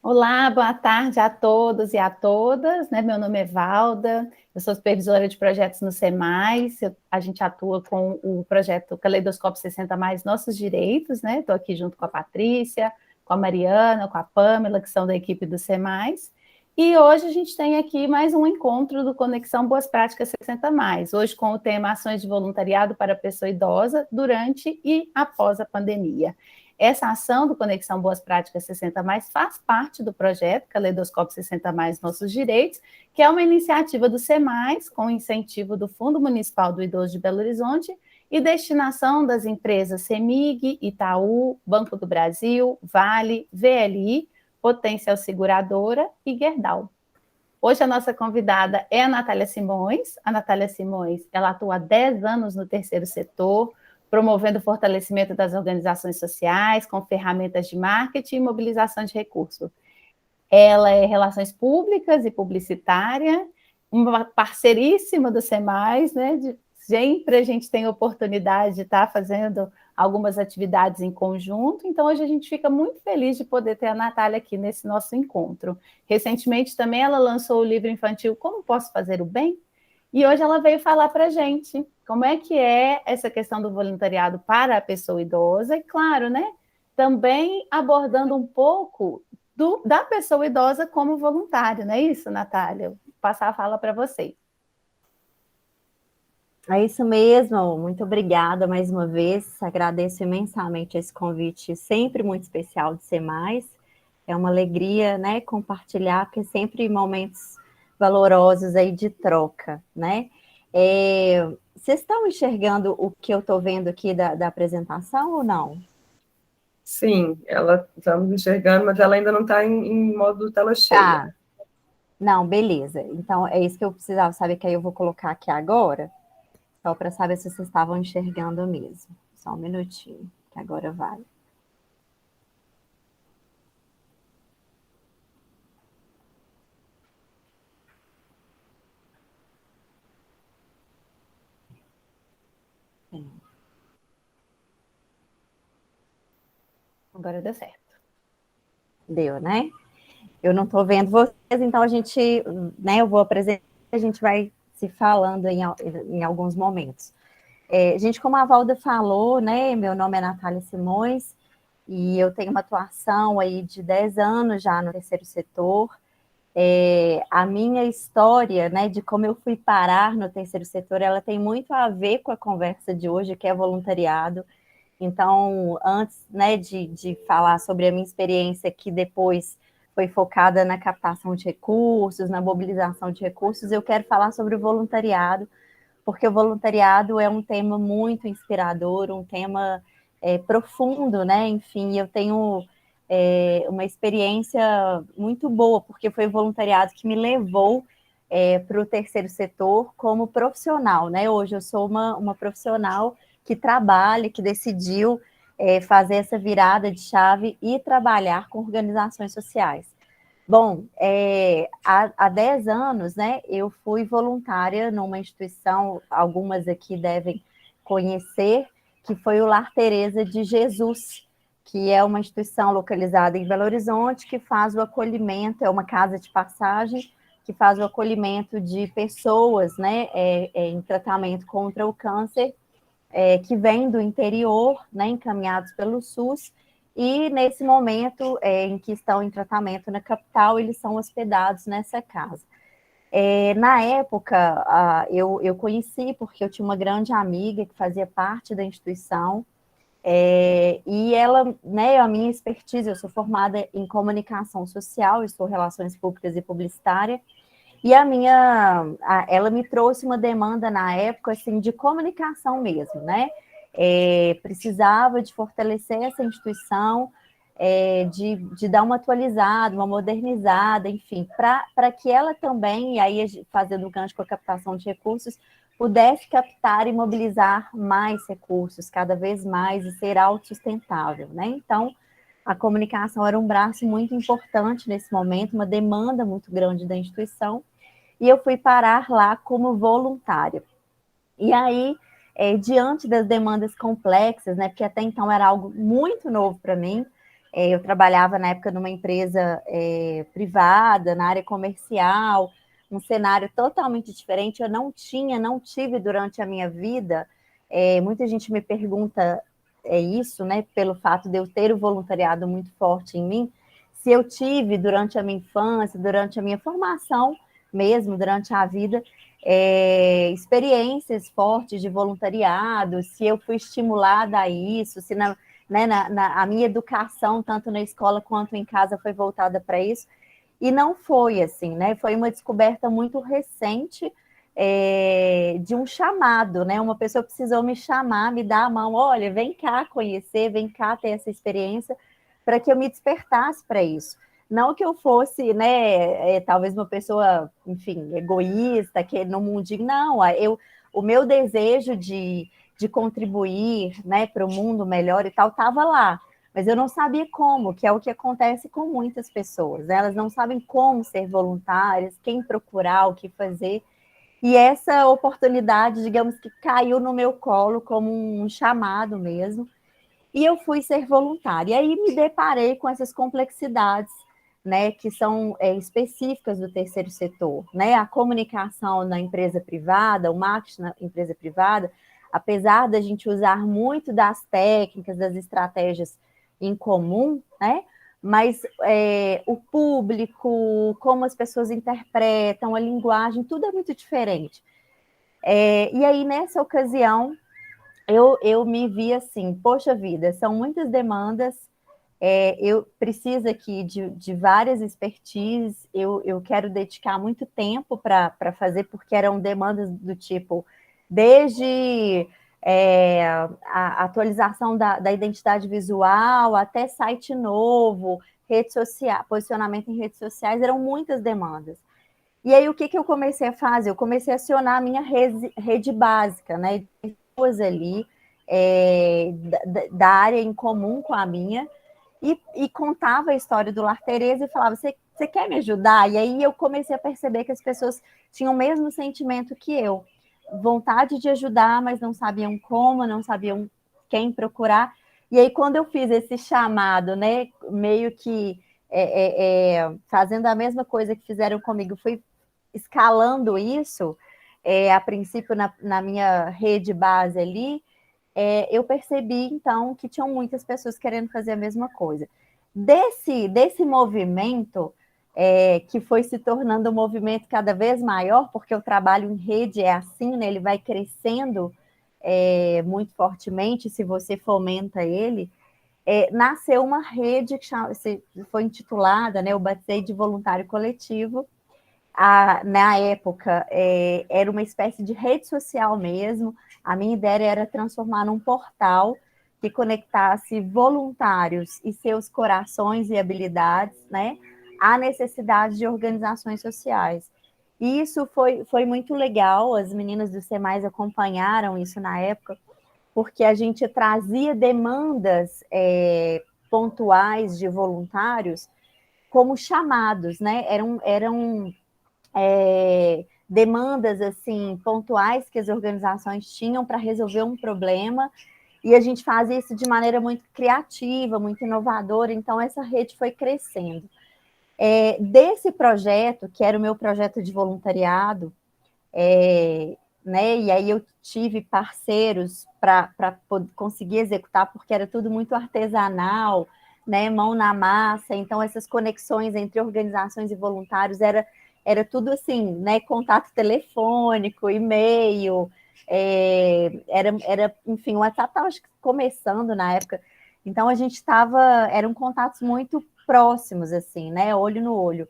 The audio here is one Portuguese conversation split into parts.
Olá, boa tarde a todos e a todas, né? Meu nome é Valda, eu sou supervisora de projetos no SEMAIS, a gente atua com o projeto Caleidoscópio 60 Mais Nossos Direitos, né? Estou aqui junto com a Patrícia, com a Mariana, com a Pamela, que são da equipe do SEMAIS, e hoje a gente tem aqui mais um encontro do Conexão Boas Práticas 60 Mais, hoje com o tema Ações de Voluntariado para a Pessoa Idosa durante e após a pandemia. Essa ação do Conexão Boas Práticas 60 Mais faz parte do projeto Caleidoscópio 60 Mais Nossos Direitos, que é uma iniciativa do SEMAIS, com incentivo do Fundo Municipal do Idoso de Belo Horizonte e destinação das empresas CEMIG, Itaú, Banco do Brasil, Vale, VLI, Potencial Seguradora e Gerdau. Hoje a nossa convidada é a Natália Simões. A Natália Simões, ela atua há 10 anos no terceiro setor, promovendo o fortalecimento das organizações sociais com ferramentas de marketing e mobilização de recursos. Ela é Relações Públicas e Publicitária, uma parceiríssima do SEMAIS, né? Sempre a gente tem oportunidade de estar fazendo algumas atividades em conjunto, então hoje a gente fica muito feliz de poder ter a Natália aqui nesse nosso encontro. Recentemente também ela lançou o livro infantil Como Posso Fazer o Bem? E hoje ela veio falar para a gente como é que é essa questão do voluntariado para a pessoa idosa, e claro, né, também abordando um pouco da pessoa idosa como voluntário, não é isso, Natália? Vou passar a fala para vocês. É isso mesmo, muito obrigada mais uma vez, agradeço imensamente esse convite, sempre muito especial de ser mais, é uma alegria, né, compartilhar, porque é sempre momentos valorosos aí de troca, né? Vocês estão enxergando o que eu estou vendo aqui da apresentação ou não? Sim, ela estamos enxergando, mas ela ainda não está em modo tela cheia. Tá, não, beleza, então é isso que eu precisava saber, que aí eu vou colocar aqui agora, só para saber se vocês estavam enxergando mesmo. Só um minutinho, que agora vai. Agora deu certo. Deu, né? Eu não estou vendo vocês, então a gente, né, eu vou apresentar, a gente vai se falando em alguns momentos. Gente, como a Valda falou, né, meu nome é Natália Simões, e eu tenho uma atuação aí de 10 anos já no terceiro setor. A minha história, né, de como eu fui parar no terceiro setor, ela tem muito a ver com a conversa de hoje, que é voluntariado. Então, antes, né, de falar sobre a minha experiência, que depois foi focada na captação de recursos, na mobilização de recursos, eu quero falar sobre o voluntariado, porque o voluntariado é um tema muito inspirador, um tema profundo, né? Enfim, eu tenho uma experiência muito boa, porque foi o voluntariado que me levou para o terceiro setor como profissional, né? Hoje eu sou uma profissional que trabalha, que decidiu fazer essa virada de chave e trabalhar com organizações sociais. Bom, há 10 anos, né, eu fui voluntária numa instituição, algumas aqui devem conhecer, que foi o Lar Teresa de Jesus, que é uma instituição localizada em Belo Horizonte, que faz o acolhimento, é uma casa de passagem, que faz o acolhimento de pessoas, né, em tratamento contra o câncer, que vêm do interior, né, encaminhados pelo SUS, e nesse momento em que estão em tratamento na capital, eles são hospedados nessa casa. Na época, eu conheci, porque eu tinha uma grande amiga que fazia parte da instituição, e ela, né, a minha expertise, eu sou formada em comunicação social, eu sou relações públicas e publicitária, e ela me trouxe uma demanda na época, assim, de comunicação mesmo, né? Precisava de fortalecer essa instituição, de dar uma atualizada, uma modernizada, enfim, para que ela também, e aí fazendo o gancho com a captação de recursos, pudesse captar e mobilizar mais recursos, cada vez mais, e ser autossustentável, né? Então, a comunicação era um braço muito importante nesse momento, uma demanda muito grande da instituição, e eu fui parar lá como voluntária. E aí, diante das demandas complexas, né, porque até então era algo muito novo para mim, Eu trabalhava na época numa empresa privada, na área comercial, um cenário totalmente diferente. Eu não tive durante a minha vida. Muita gente me pergunta isso, né, pelo fato de eu ter o voluntariado muito forte em mim, se eu tive durante a minha infância, durante a minha formação mesmo, durante a vida, experiências fortes de voluntariado, se eu fui estimulada a isso, se a minha educação, tanto na escola quanto em casa, foi voltada para isso. E não foi assim, né? Foi uma descoberta muito recente de um chamado, né? Uma pessoa precisou me chamar, me dar a mão, olha, vem cá conhecer, vem cá ter essa experiência, para que eu me despertasse para isso. Não que eu fosse, né, talvez uma pessoa, enfim, egoísta, que no mundinho, não, o meu desejo de contribuir, né, para o mundo melhor e tal, estava lá, mas eu não sabia como, que é o que acontece com muitas pessoas, né? Elas não sabem como ser voluntárias, quem procurar, o que fazer, e essa oportunidade, digamos que caiu no meu colo como um chamado mesmo, e eu fui ser voluntária. E aí me deparei com essas complexidades, né, que são específicas do terceiro setor, né? A comunicação na empresa privada, o marketing na empresa privada, apesar da gente usar muito das técnicas, das estratégias em comum, né? Mas o público, como as pessoas interpretam, a linguagem, tudo é muito diferente. E aí, nessa ocasião, eu me vi assim, poxa vida, são muitas demandas, eu preciso aqui de várias expertises, eu quero dedicar muito tempo para fazer, porque eram demandas do tipo, desde a atualização da identidade visual, até site novo, rede social, posicionamento em redes sociais, eram muitas demandas. E aí, o que eu comecei a fazer? Eu comecei a acionar a minha rede básica, né? De pessoas ali, da área em comum com a minha, e contava a história do Lar Teresa e falava, você quer me ajudar? E aí eu comecei a perceber que as pessoas tinham o mesmo sentimento que eu, vontade de ajudar, mas não sabiam como, não sabiam quem procurar. E aí, quando eu fiz esse chamado, né, meio que fazendo a mesma coisa que fizeram comigo, fui escalando isso, a princípio na minha rede base ali, eu percebi, então, que tinham muitas pessoas querendo fazer a mesma coisa. Desse movimento, que foi se tornando um movimento cada vez maior, porque o trabalho em rede é assim, né? Ele vai crescendo muito fortemente, se você fomenta ele, nasceu uma rede que foi intitulada, né? Eu batizei de Voluntário Coletivo. Na época, era uma espécie de rede social mesmo. A minha ideia era transformar num portal que conectasse voluntários e seus corações e habilidades, né, à necessidade de organizações sociais. E isso foi muito legal, as meninas do SEMAIS acompanharam isso na época, porque a gente trazia demandas pontuais de voluntários como chamados, né? Eram demandas assim pontuais que as organizações tinham para resolver um problema, e a gente fazia isso de maneira muito criativa, muito inovadora, então essa rede foi crescendo. Desse projeto, que era o meu projeto de voluntariado, né, e aí eu tive parceiros para conseguir executar, porque era tudo muito artesanal, né, mão na massa, então essas conexões entre organizações e voluntários era tudo assim, né, contato telefônico, e-mail, enfim, o WhatsApp estava começando na época, então a gente eram contatos muito próximos, assim, né, olho no olho.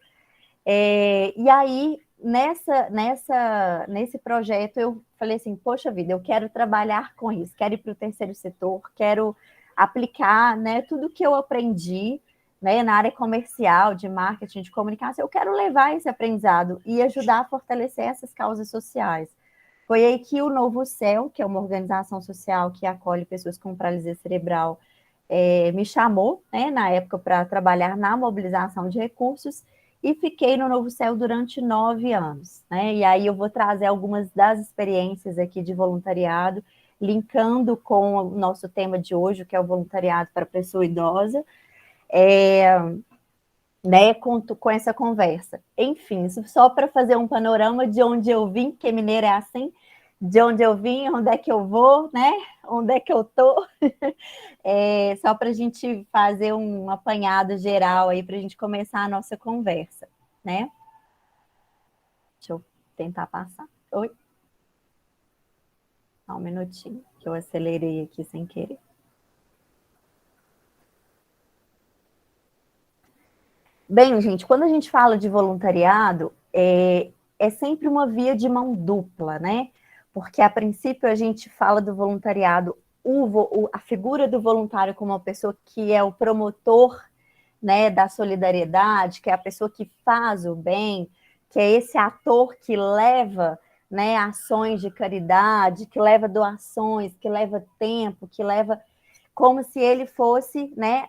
E aí, nesse projeto, eu falei assim, poxa vida, eu quero trabalhar com isso, quero ir para o terceiro setor, quero aplicar, né, tudo que eu aprendi, né, na área comercial, de marketing, de comunicação, eu quero levar esse aprendizado e ajudar a fortalecer essas causas sociais. Foi aí que o Novo Céu, que é uma organização social que acolhe pessoas com paralisia cerebral, me chamou, né, na época, para trabalhar na mobilização de recursos, e fiquei no Novo Céu durante 9 anos, né? E aí eu vou trazer algumas das experiências aqui de voluntariado, linkando com o nosso tema de hoje, que é o voluntariado para a pessoa idosa. né, com essa conversa. Enfim, isso só para fazer um panorama de onde eu vim, porque mineiro é assim, de onde eu vim, onde é que eu vou, né? Onde é que eu tô? Só para a gente fazer um apanhado geral aí para a gente começar a nossa conversa, né? Deixa eu tentar passar. Oi? Só um minutinho, que eu acelerei aqui sem querer. Bem, gente, quando a gente fala de voluntariado, é sempre uma via de mão dupla, né? Porque, a princípio, a gente fala do voluntariado, a figura do voluntário como uma pessoa que é o promotor, né, da solidariedade, que é a pessoa que faz o bem, que é esse ator que leva, né, ações de caridade, que leva doações, que leva tempo, que leva como se ele fosse, né,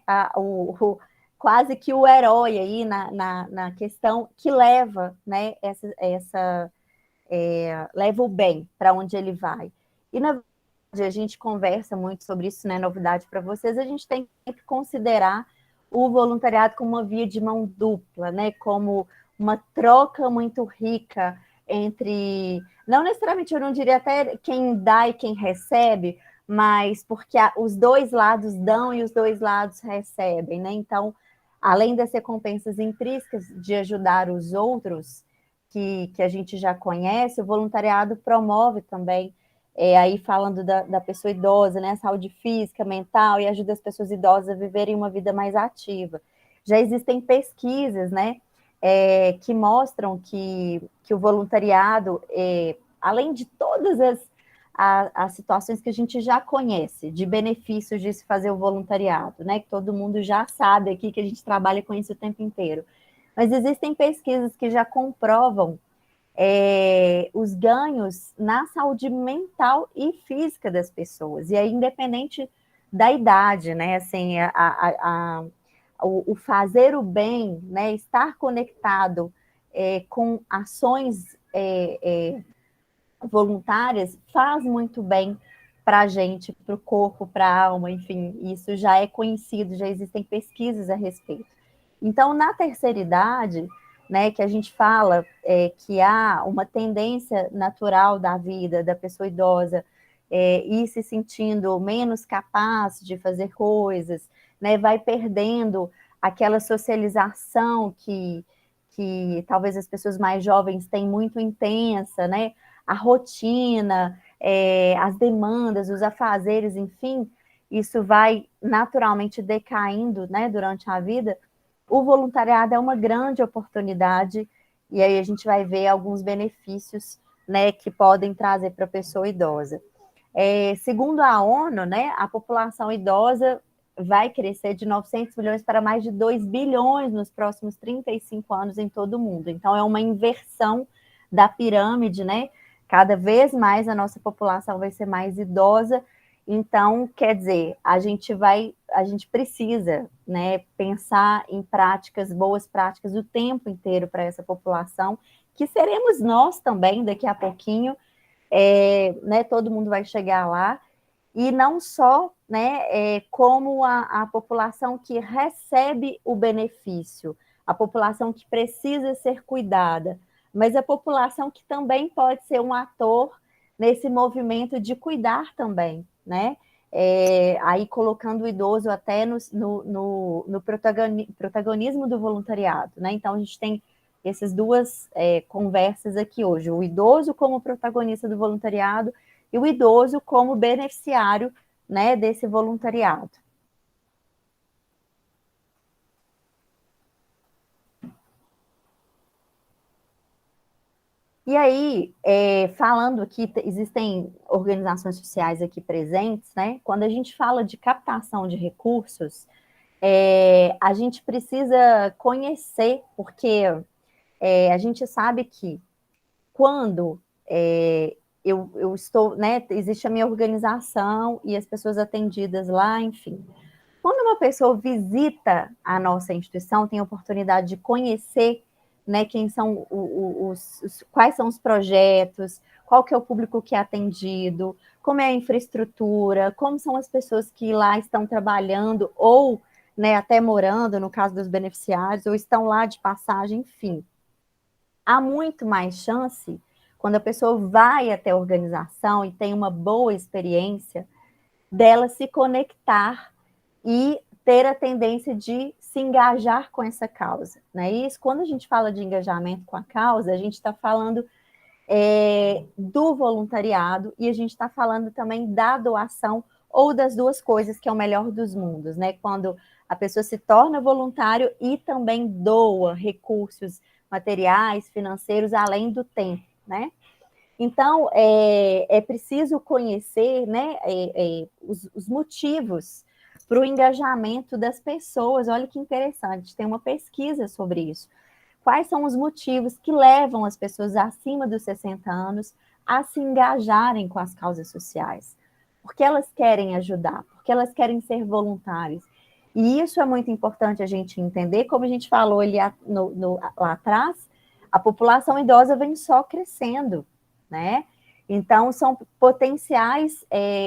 quase que o herói aí na questão que leva, né, leva o bem para onde ele vai. E, na verdade, a gente conversa muito sobre isso, né, novidade para vocês, a gente tem que considerar o voluntariado como uma via de mão dupla, né, como uma troca muito rica entre, não necessariamente, eu não diria até quem dá e quem recebe, mas porque os dois lados dão e os dois lados recebem, né? Então, além das recompensas intrínsecas de ajudar os outros, que a gente já conhece, o voluntariado promove também, aí falando da pessoa idosa, né? Saúde física, mental, e ajuda as pessoas idosas a viverem uma vida mais ativa. Já existem pesquisas, né? Que mostram que o voluntariado, além de todas as situações que a gente já conhece, de benefícios de se fazer o voluntariado, né? Que todo mundo já sabe aqui, que a gente trabalha com isso o tempo inteiro. Mas existem pesquisas que já comprovam os ganhos na saúde mental e física das pessoas, e aí independente da idade, né? Assim, o fazer o bem, né? Estar conectado com ações voluntárias faz muito bem para a gente, para o corpo, para a alma, enfim, isso já é conhecido, já existem pesquisas a respeito. Então, na terceira idade, né, que a gente fala que há uma tendência natural da vida da pessoa idosa ir se sentindo menos capaz de fazer coisas, né, vai perdendo aquela socialização que talvez as pessoas mais jovens têm muito intensa, né, a rotina, as demandas, os afazeres, enfim, isso vai naturalmente decaindo, né, durante a vida. O voluntariado é uma grande oportunidade, e aí a gente vai ver alguns benefícios, né, que podem trazer para a pessoa idosa. Segundo a ONU, né, a população idosa vai crescer de 900 milhões para mais de 2 bilhões nos próximos 35 anos em todo o mundo. Então, é uma inversão da pirâmide, né? Cada vez mais a nossa população vai ser mais idosa. Então, quer dizer, a gente precisa, né, pensar em práticas, boas práticas o tempo inteiro para essa população, que seremos nós também daqui a pouquinho, né, todo mundo vai chegar lá, e não só, né, como a população que recebe o benefício, a população que precisa ser cuidada, mas a população que também pode ser um ator nesse movimento de cuidar também, né? Aí colocando o idoso até no protagonismo do voluntariado, né? Então, a gente tem essas duas conversas aqui hoje, o idoso como protagonista do voluntariado e o idoso como beneficiário, né, desse voluntariado. E aí, falando aqui, existem organizações sociais aqui presentes, né? Quando a gente fala de captação de recursos, a gente precisa conhecer, porque a gente sabe que quando eu estou, né? Existe a minha organização e as pessoas atendidas lá, enfim. Quando uma pessoa visita a nossa instituição, tem a oportunidade de conhecer, né, quem são quais são os projetos, qual que é o público que é atendido, como é a infraestrutura, como são as pessoas que lá estão trabalhando ou né, até morando, no caso dos beneficiários, ou estão lá de passagem, enfim. Há muito mais chance, quando a pessoa vai até a organização e tem uma boa experiência, dela se conectar e ter a tendência de se engajar com essa causa, né? E isso, quando a gente fala de engajamento com a causa, a gente está falando do voluntariado e a gente está falando também da doação ou das duas coisas, que é o melhor dos mundos, né? Quando a pessoa se torna voluntário e também doa recursos materiais, financeiros, além do tempo, né? Então, é preciso conhecer, né, os motivos para o engajamento das pessoas. Olha que interessante, tem uma pesquisa sobre isso. Quais são os motivos que levam as pessoas acima dos 60 anos a se engajarem com as causas sociais? Porque elas querem ajudar, porque elas querem ser voluntárias. E isso é muito importante a gente entender, como a gente falou ali lá atrás, a população idosa vem só crescendo, né? Então, são potenciais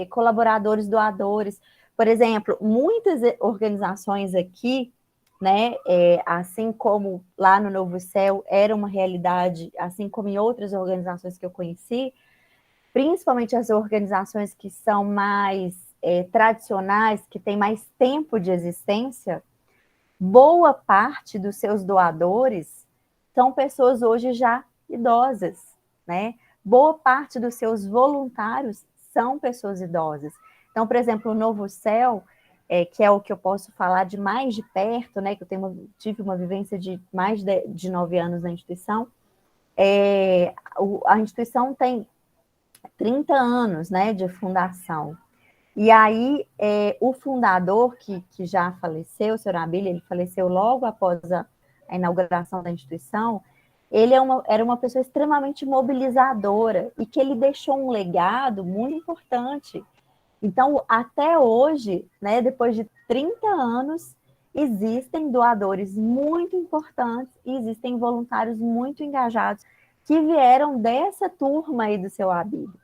colaboradores, doadores. Por exemplo, muitas organizações aqui, né, assim como lá no Novo Céu era uma realidade, assim como em outras organizações que eu conheci, principalmente as organizações que são mais tradicionais, que têm mais tempo de existência, boa parte dos seus doadores são pessoas hoje já idosas, né? Boa parte dos seus voluntários são pessoas idosas. Então, por exemplo, o Novo Céu, que é o que eu posso falar de mais de perto, né? Que eu tive uma vivência de mais de 9 anos na instituição. A instituição tem 30 anos, né, de fundação. E aí, o fundador, que já faleceu, o senhor Abílio, ele faleceu logo após a inauguração da instituição, ele era uma pessoa extremamente mobilizadora e que ele deixou um legado muito importante. Então, até hoje, né, depois de 30 anos, existem doadores muito importantes e existem voluntários muito engajados que vieram dessa turma aí do seu Abílio.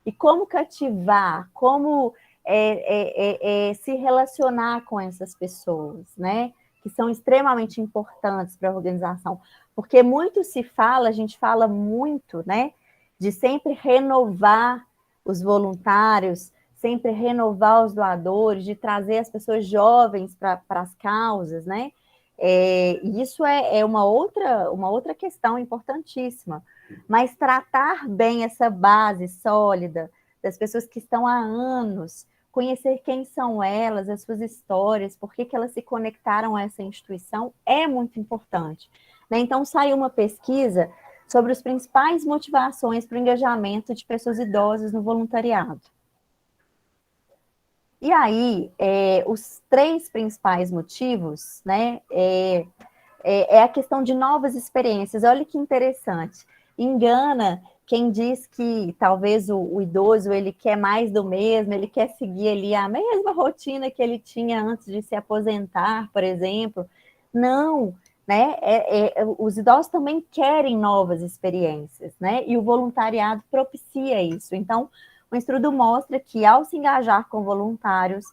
E como cativar, como se relacionar com essas pessoas, né? Que são extremamente importantes para a organização. Porque muito se fala, a gente fala muito, né? De sempre renovar os voluntários, sempre renovar os doadores, de trazer as pessoas jovens para as causas, né? E isso é uma outra questão importantíssima. Mas tratar bem essa base sólida das pessoas que estão há anos, conhecer quem são elas, as suas histórias, por que elas se conectaram a essa instituição, é muito importante, né? Então, saiu uma pesquisa sobre as principais motivações para o engajamento de pessoas idosas no voluntariado. E aí, os 3 principais motivos, né, é a questão de novas experiências. Olha que interessante. Engana quem diz que talvez o idoso ele quer mais do mesmo, ele quer seguir ali a mesma rotina que ele tinha antes de se aposentar, por exemplo. Não, né? Os idosos também querem novas experiências, né? E o voluntariado propicia isso. Então, o estudo mostra que ao se engajar como voluntários,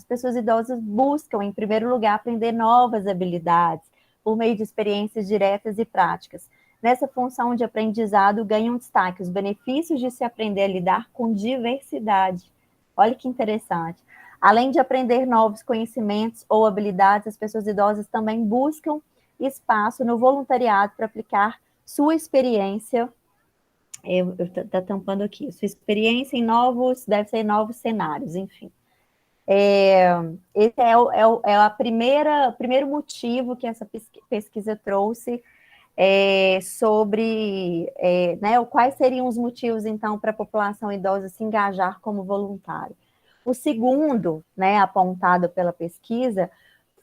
pessoas idosas buscam, em primeiro lugar, aprender novas habilidades por meio de experiências diretas e práticas. Nessa função de aprendizado, ganham destaque os benefícios de se aprender a lidar com diversidade. Olha que interessante. Além de aprender novos conhecimentos ou habilidades, as pessoas idosas também buscam espaço no voluntariado para aplicar sua experiência. Está tampando aqui. Sua experiência em deve ser novos cenários, enfim. Esse o primeiro motivo que essa pesquisa trouxe sobre né, quais seriam os motivos, então, para a população idosa se engajar como voluntário. O segundo, né, apontado pela pesquisa,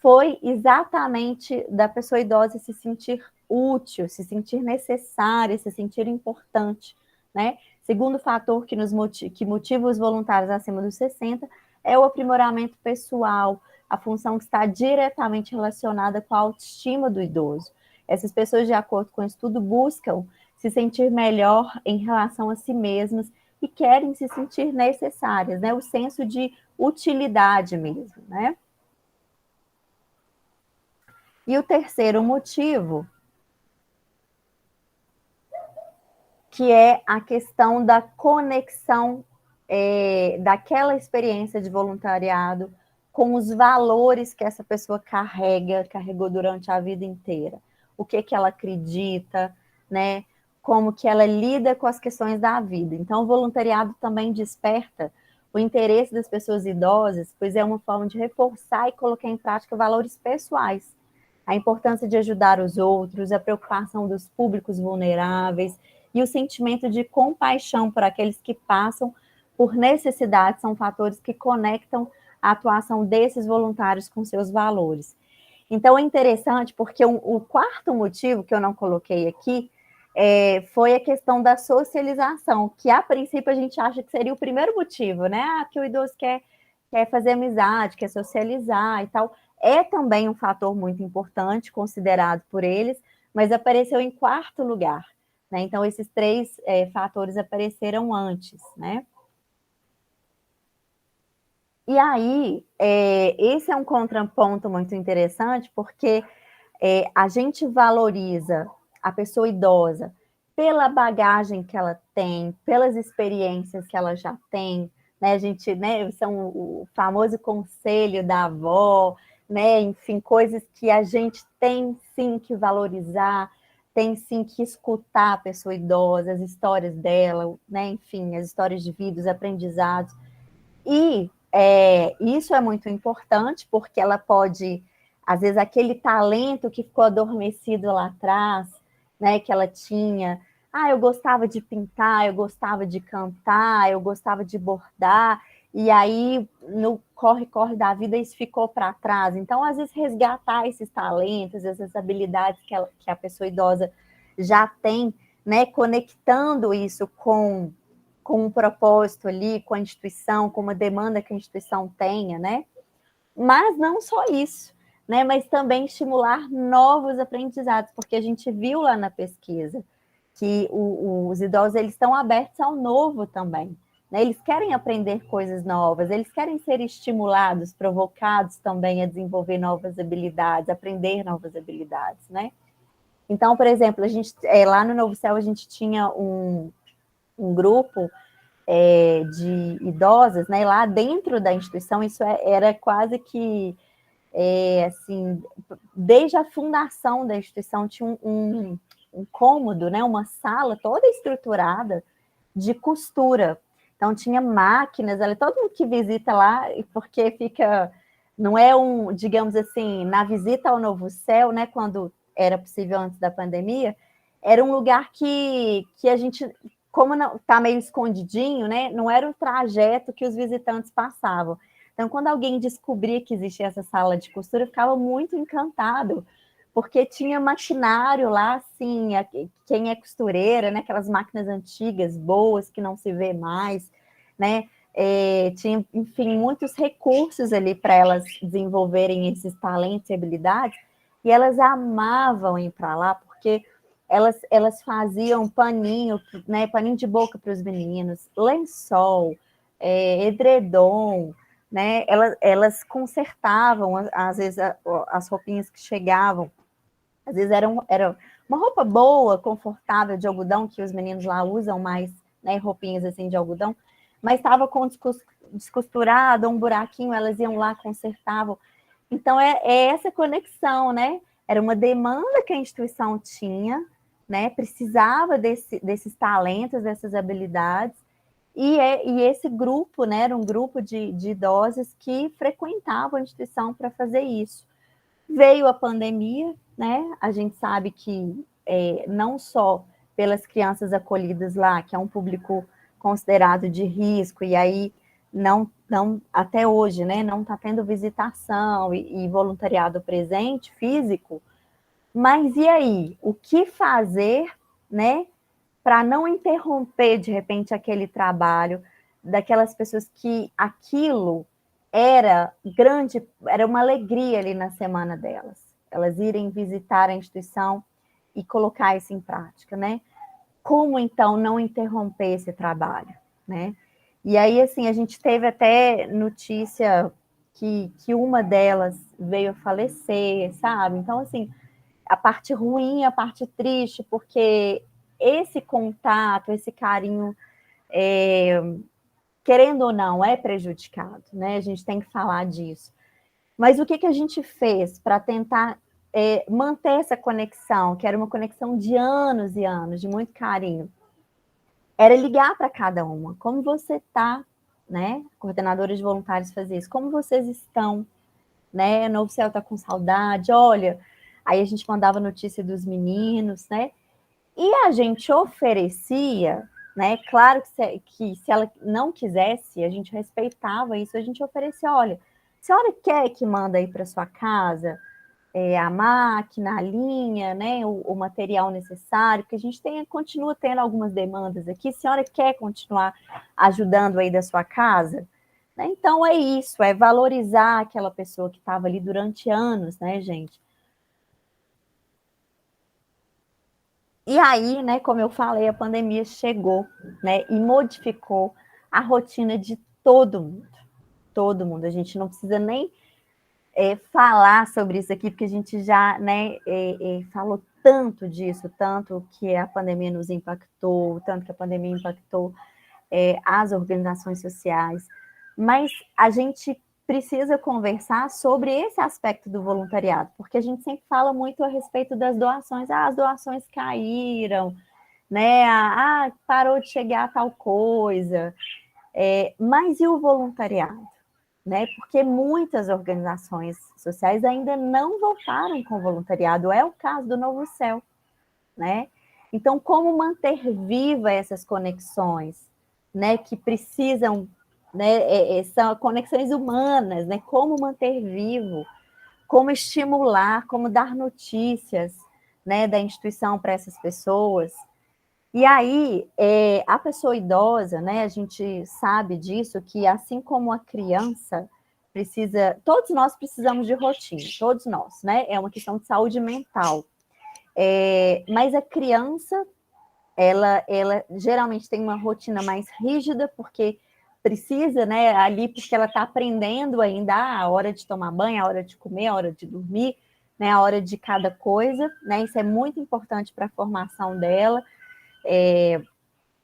foi exatamente da pessoa idosa se sentir útil, se sentir necessária, se sentir importante, né? Segundo fator que motiva os voluntários acima dos 60 é o aprimoramento pessoal, a função que está diretamente relacionada com a autoestima do idoso. Essas pessoas, de acordo com o estudo, buscam se sentir melhor em relação a si mesmas e querem se sentir necessárias, né? O senso de utilidade mesmo, né? E o terceiro motivo, que é a questão da conexão daquela experiência de voluntariado com os valores que essa pessoa carregou durante a vida inteira. O que ela acredita, né? Como que ela lida com as questões da vida. Então, o voluntariado também desperta o interesse das pessoas idosas, pois é uma forma de reforçar e colocar em prática valores pessoais. A importância de ajudar os outros, a preocupação dos públicos vulneráveis e o sentimento de compaixão por aqueles que passam por necessidade são fatores que conectam a atuação desses voluntários com seus valores. Então, é interessante porque o quarto motivo que eu não coloquei aqui foi a questão da socialização, que a princípio a gente acha que seria o primeiro motivo, né? Que o idoso quer fazer amizade, quer socializar e tal. É também um fator muito importante, considerado por eles, mas apareceu em quarto lugar, né? Então, esses três fatores apareceram antes, né? E aí, esse é um contraponto muito interessante, porque a gente valoriza a pessoa idosa pela bagagem que ela tem, pelas experiências que ela já tem, né? A gente, né, são o famoso conselho da avó, né? Enfim, coisas que a gente tem sim que valorizar, tem sim que escutar a pessoa idosa, as histórias dela, né? Enfim, as histórias de vida, os aprendizados. E isso é muito importante, porque ela pode, às vezes, aquele talento que ficou adormecido lá atrás, né, que ela tinha. Eu gostava de pintar, eu gostava de cantar, eu gostava de bordar, e aí, no corre-corre da vida, isso ficou para trás. Então, às vezes, resgatar esses talentos, essas habilidades que a pessoa idosa já tem, né, conectando isso com um propósito ali, com a instituição, com uma demanda que a instituição tenha, né? Mas não só isso, né? Mas também estimular novos aprendizados, porque a gente viu lá na pesquisa que os idosos eles estão abertos ao novo também, né? Eles querem aprender coisas novas, eles querem ser estimulados, provocados também a desenvolver novas habilidades, aprender novas habilidades, né? Então, por exemplo, a gente lá no Novo Céu a gente tinha um grupo de idosas, né? Lá dentro da instituição, isso era quase que, assim, desde a fundação da instituição, tinha um cômodo, né? Uma sala toda estruturada de costura. Então, tinha máquinas, todo mundo que visita lá, porque fica, não é digamos assim, na visita ao Novo Céu, né? Quando era possível antes da pandemia, era um lugar que a gente, como está meio escondidinho, né? Não era o trajeto que os visitantes passavam. Então, quando alguém descobria que existia essa sala de costura, ficava muito encantado, porque tinha maquinário lá, assim, quem é costureira, né? Aquelas máquinas antigas, boas, que não se vê mais, né? Tinha, enfim, muitos recursos ali para elas desenvolverem esses talentos e habilidades, e elas amavam ir para lá, porque elas faziam paninho, né, paninho de boca para os meninos, lençol, edredom, né, elas consertavam, às vezes, as roupinhas que chegavam, às vezes era uma roupa boa, confortável, de algodão, que os meninos lá usam mais, né, roupinhas assim de algodão, mas estava com descosturado, um buraquinho, elas iam lá, consertavam. Então, é essa conexão, né? Era uma demanda que a instituição tinha, né? Precisava desses talentos, dessas habilidades, e esse grupo, né? Era um grupo de idosos que frequentavam a instituição para fazer isso. Veio a pandemia, né? A gente sabe que não só pelas crianças acolhidas lá, que é um público considerado de risco, e aí não até hoje, né? Não está tendo visitação e voluntariado presente, físico. Mas e aí? O que fazer, né? Para não interromper de repente aquele trabalho daquelas pessoas que aquilo era uma alegria ali na semana delas, elas irem visitar a instituição e colocar isso em prática, né? Como então não interromper esse trabalho, né? E aí, assim, a gente teve até notícia que uma delas veio a falecer, sabe? Então, assim, a parte ruim, a parte triste, porque esse contato, esse carinho, querendo ou não, é prejudicado, né? A gente tem que falar disso. Mas o que, que a gente fez para tentar manter essa conexão, que era uma conexão de anos e anos, de muito carinho? Era ligar para cada uma. Como você está, né? Coordenadora de voluntários fazer isso. Como vocês estão, né? Novo Céu está com saudade, olha. Aí a gente mandava notícia dos meninos, né? E a gente oferecia, né? Claro que se ela não quisesse, a gente respeitava isso, a gente oferecia, olha, a senhora quer que manda aí para sua casa a máquina, a linha, né? O material necessário, porque a gente continua tendo algumas demandas aqui, a senhora quer continuar ajudando aí da sua casa? Né? Então é isso, é valorizar aquela pessoa que estava ali durante anos, né, gente? E aí, né, como eu falei, a pandemia chegou, né, e modificou a rotina de todo mundo. Todo mundo. A gente não precisa nem falar sobre isso aqui, porque a gente já, né, falou tanto disso, tanto que a pandemia nos impactou, tanto que a pandemia impactou as organizações sociais. Mas a gente precisa conversar sobre esse aspecto do voluntariado, porque a gente sempre fala muito a respeito das doações. Ah, as doações caíram, né? Ah, parou de chegar tal coisa. Mas e o voluntariado? Né? Porque muitas organizações sociais ainda não voltaram com o voluntariado. É o caso do Novo Céu, né? Então, como manter viva essas conexões, né? Que precisam, né? São conexões humanas, né? Como manter vivo, como estimular, como dar notícias, né? Da instituição para essas pessoas. E aí, a pessoa idosa, né, a gente sabe disso, que assim como a criança precisa, todos nós precisamos de rotina, todos nós, né, é uma questão de saúde mental. Mas a criança, ela geralmente tem uma rotina mais rígida, porque precisa, né, ali, porque ela está aprendendo ainda a hora de tomar banho, a hora de comer, a hora de dormir, né, a hora de cada coisa, né, isso é muito importante para a formação dela.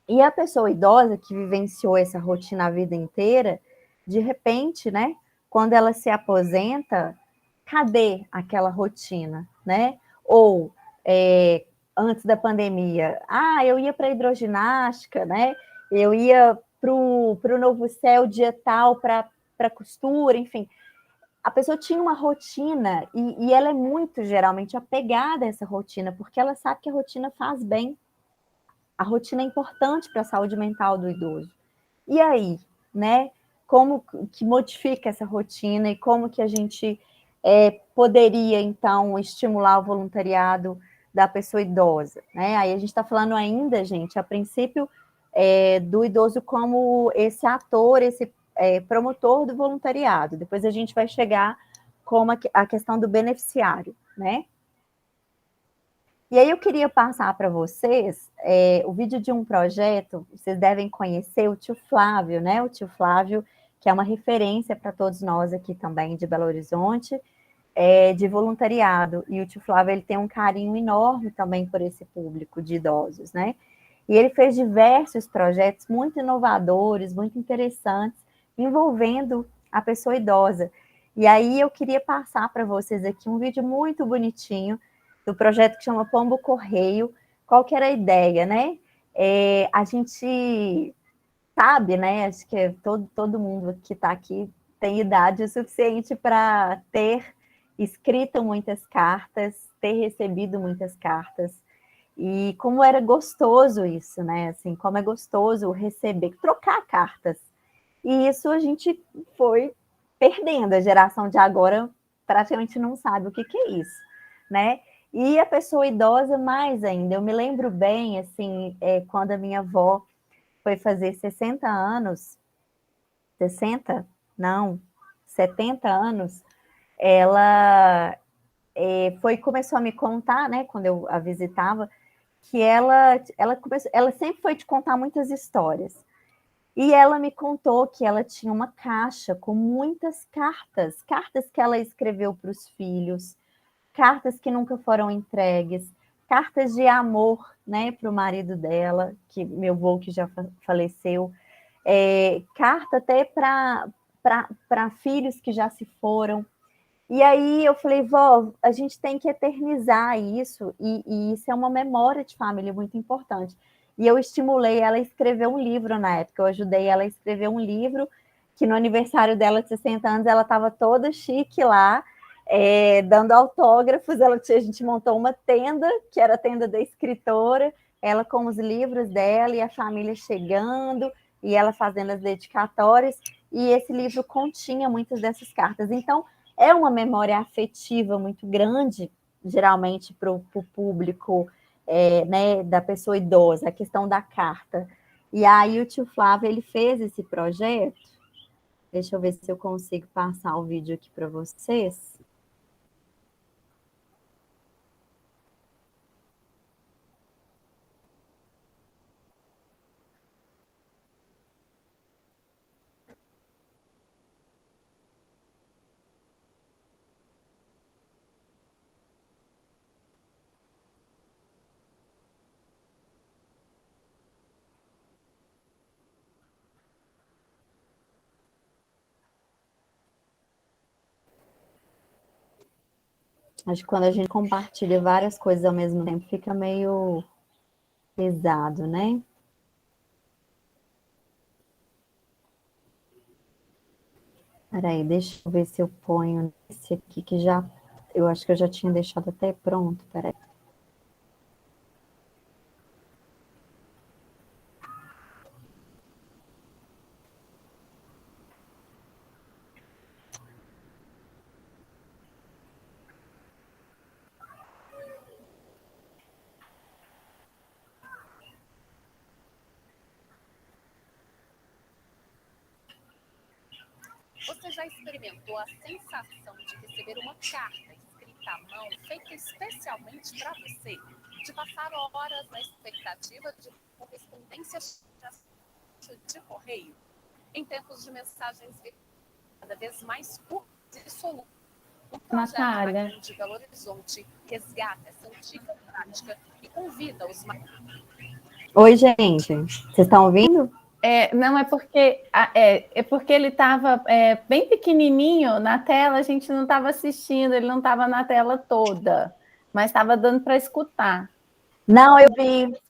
E a pessoa idosa que vivenciou essa rotina a vida inteira, de repente, né, quando ela se aposenta, cadê aquela rotina, né? Ou antes da pandemia, eu ia para a hidroginástica, né? Eu ia para o Novo Céu dia tal para costura, enfim. A pessoa tinha uma rotina e ela é muito geralmente apegada a essa rotina, porque ela sabe que a rotina faz bem. A rotina é importante para a saúde mental do idoso. E aí, né? Como que modifica essa rotina e como que a gente poderia, então, estimular o voluntariado da pessoa idosa, né? Aí a gente está falando ainda, gente, a princípio, do idoso como esse ator, esse promotor do voluntariado. Depois a gente vai chegar como a questão do beneficiário, né? E aí eu queria passar para vocês o vídeo de um projeto, vocês devem conhecer o tio Flávio, né? O tio Flávio, que é uma referência para todos nós aqui também de Belo Horizonte, de voluntariado. E o tio Flávio, ele tem um carinho enorme também por esse público de idosos, né? E ele fez diversos projetos muito inovadores, muito interessantes, envolvendo a pessoa idosa. E aí eu queria passar para vocês aqui um vídeo muito bonitinho, do projeto que chama Pombo Correio. Qual que era a ideia, né? A gente sabe, né? Acho que todo mundo que está aqui tem idade o suficiente para ter escrito muitas cartas, ter recebido muitas cartas. E como era gostoso isso, né? Assim, como é gostoso receber, trocar cartas. E isso a gente foi perdendo. A geração de agora praticamente não sabe o que é isso, né? E a pessoa idosa mais ainda. Eu me lembro bem, assim, quando a minha avó foi fazer 60 anos, 60? Não, 70 anos, ela começou a me contar, né, quando eu a visitava, que ela sempre foi te contar muitas histórias. E ela me contou que ela tinha uma caixa com muitas cartas, cartas que ela escreveu para os filhos, cartas que nunca foram entregues, cartas de amor, né, para o marido dela, que meu avô que já faleceu, carta até para filhos que já se foram. E aí eu falei, vó, a gente tem que eternizar isso, e isso é uma memória de família muito importante. E eu estimulei ela a escrever um livro na época, eu ajudei ela a escrever um livro, que no aniversário dela de 60 anos, ela estava toda chique lá, dando autógrafos, a gente montou uma tenda, que era a tenda da escritora, ela com os livros dela, e a família chegando, e ela fazendo as dedicatórias, e esse livro continha muitas dessas cartas. Então, é uma memória afetiva muito grande, geralmente para o público, né, da pessoa idosa, a questão da carta. E aí o tio Flávio, ele fez esse projeto, deixa eu ver se eu consigo passar o vídeo aqui para vocês. Acho que quando a gente compartilha várias coisas ao mesmo tempo, fica meio pesado, né? Peraí, deixa eu ver se eu ponho esse aqui que já... Eu acho que eu já tinha deixado até pronto, peraí. Você já experimentou a sensação de receber uma carta escrita à mão, feita especialmente para você? De passar horas na expectativa de correspondência de correio? Em tempos de mensagens cada vez mais curtas e soluças, o projeto Natália. Marinho de Belo Horizonte resgata essa antiga prática e convida os... Oi, gente. Vocês estão ouvindo? Não, é porque ele estava bem pequenininho na tela, a gente não estava assistindo, ele não estava na tela toda, mas estava dando para escutar. Não, eu vi.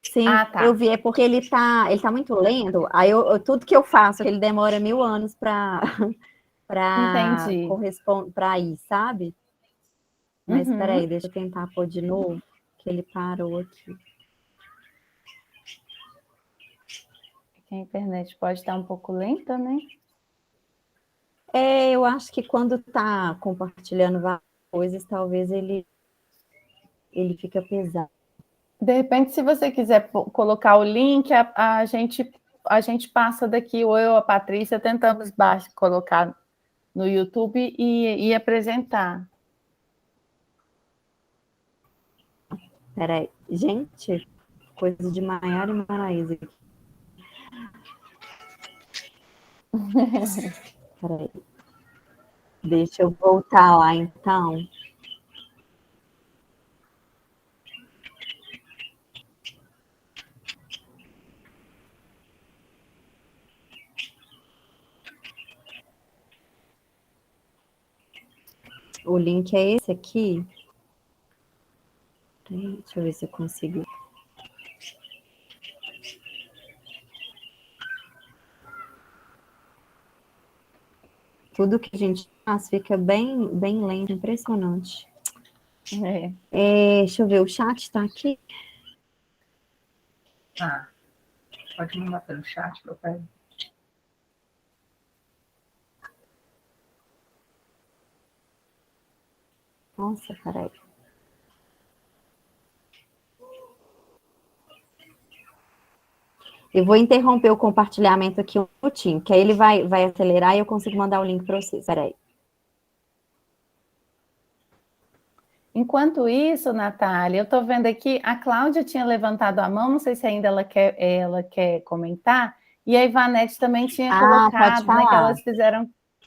Sim, Ah, tá. eu vi. É porque ele tá muito lento. Aí tudo que eu faço, ele demora 1000 anos para Entendi. corresponder para ir, sabe? Mas espera aí, Uhum. deixa eu tentar pôr de novo, que ele parou aqui. A internet pode estar um pouco lenta, né? Eu acho que quando tá compartilhando várias coisas, talvez ele fica pesado. De repente, se você quiser colocar o link, a gente passa daqui, ou eu ou a Patrícia, tentamos colocar no YouTube e apresentar. Peraí, gente, coisa de Maiara e Maraísa aqui. Peraí. Deixa eu voltar lá, então. O link é esse aqui. Deixa eu ver se eu consigo. Tudo que a gente faz fica bem, bem lento, impressionante. Deixa eu ver, o chat está aqui. Pode mandar pelo chat, meu pai. Nossa, peraí. Eu vou interromper o compartilhamento aqui um minutinho, que aí ele vai acelerar e eu consigo mandar o link para vocês. Peraí. Enquanto isso, Natália, eu estou vendo aqui, a Cláudia tinha levantado a mão, não sei se ainda ela quer comentar, E a Ivanete também tinha pode colocado, né, que falar. elas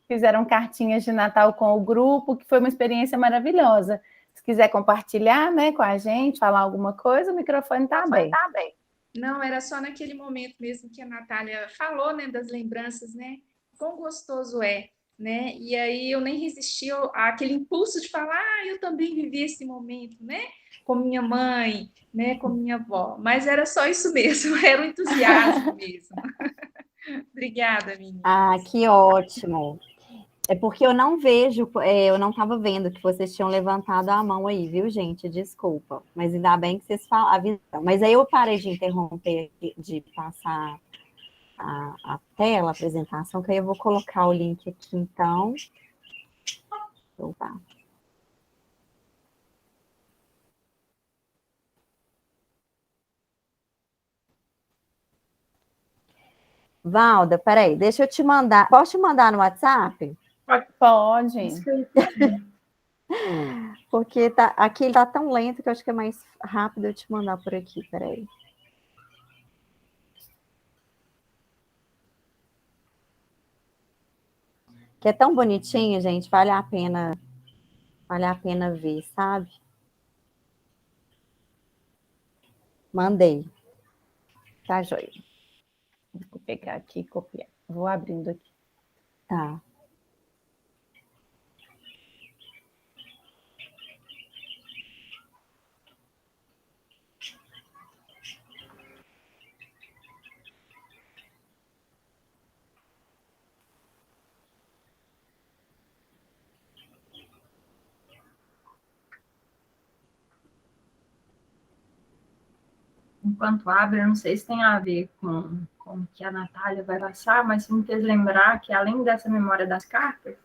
fizeram cartinhas de Natal com o grupo, que foi uma experiência maravilhosa. Se quiser compartilhar, né, com a gente, falar alguma coisa, o microfone está aberto. Não, era só naquele momento mesmo que a Natália falou, né, das lembranças, né? Quão gostoso é, né? E aí eu nem resisti àquele impulso de falar, eu também vivi esse momento, né? Com minha mãe, né? Com minha avó. Mas era só isso mesmo, era o entusiasmo mesmo. Obrigada, meninas. Que ótimo. É porque eu não vejo, eu não estava vendo que vocês tinham levantado a mão aí, viu, gente? Desculpa. Mas ainda bem que vocês avisaram. Mas aí eu parei de interromper, de passar a tela, a apresentação, que aí eu vou colocar o link aqui, então. Opa. Valda, peraí, deixa eu te mandar. Posso te mandar no WhatsApp? Pode. Porque aqui ele tá tão lento que eu acho que é mais rápido eu te mandar por aqui, peraí. Que é tão bonitinho, gente, vale a pena ver, sabe? Mandei. Tá, joia. Vou pegar aqui e copiar. Vou abrindo aqui. Tá. Enquanto abre, eu não sei se tem a ver com o que a Natália vai passar, mas me fez lembrar que, além dessa memória das cartas,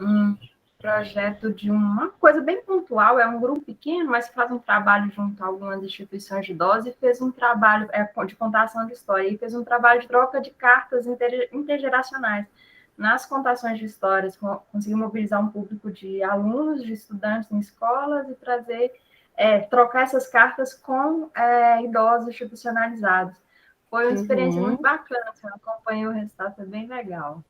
um projeto de uma coisa bem pontual, é um grupo pequeno, mas faz um trabalho junto a algumas instituições de idosos e fez um trabalho de contação de história, e fez um trabalho de troca de cartas intergeracionais. Nas contações de histórias, conseguiu mobilizar um público de alunos, de estudantes em escolas e trazer, trocar essas cartas com idosos institucionalizados. Foi uma experiência muito bacana, assim, eu acompanhei o resultado, foi bem legal.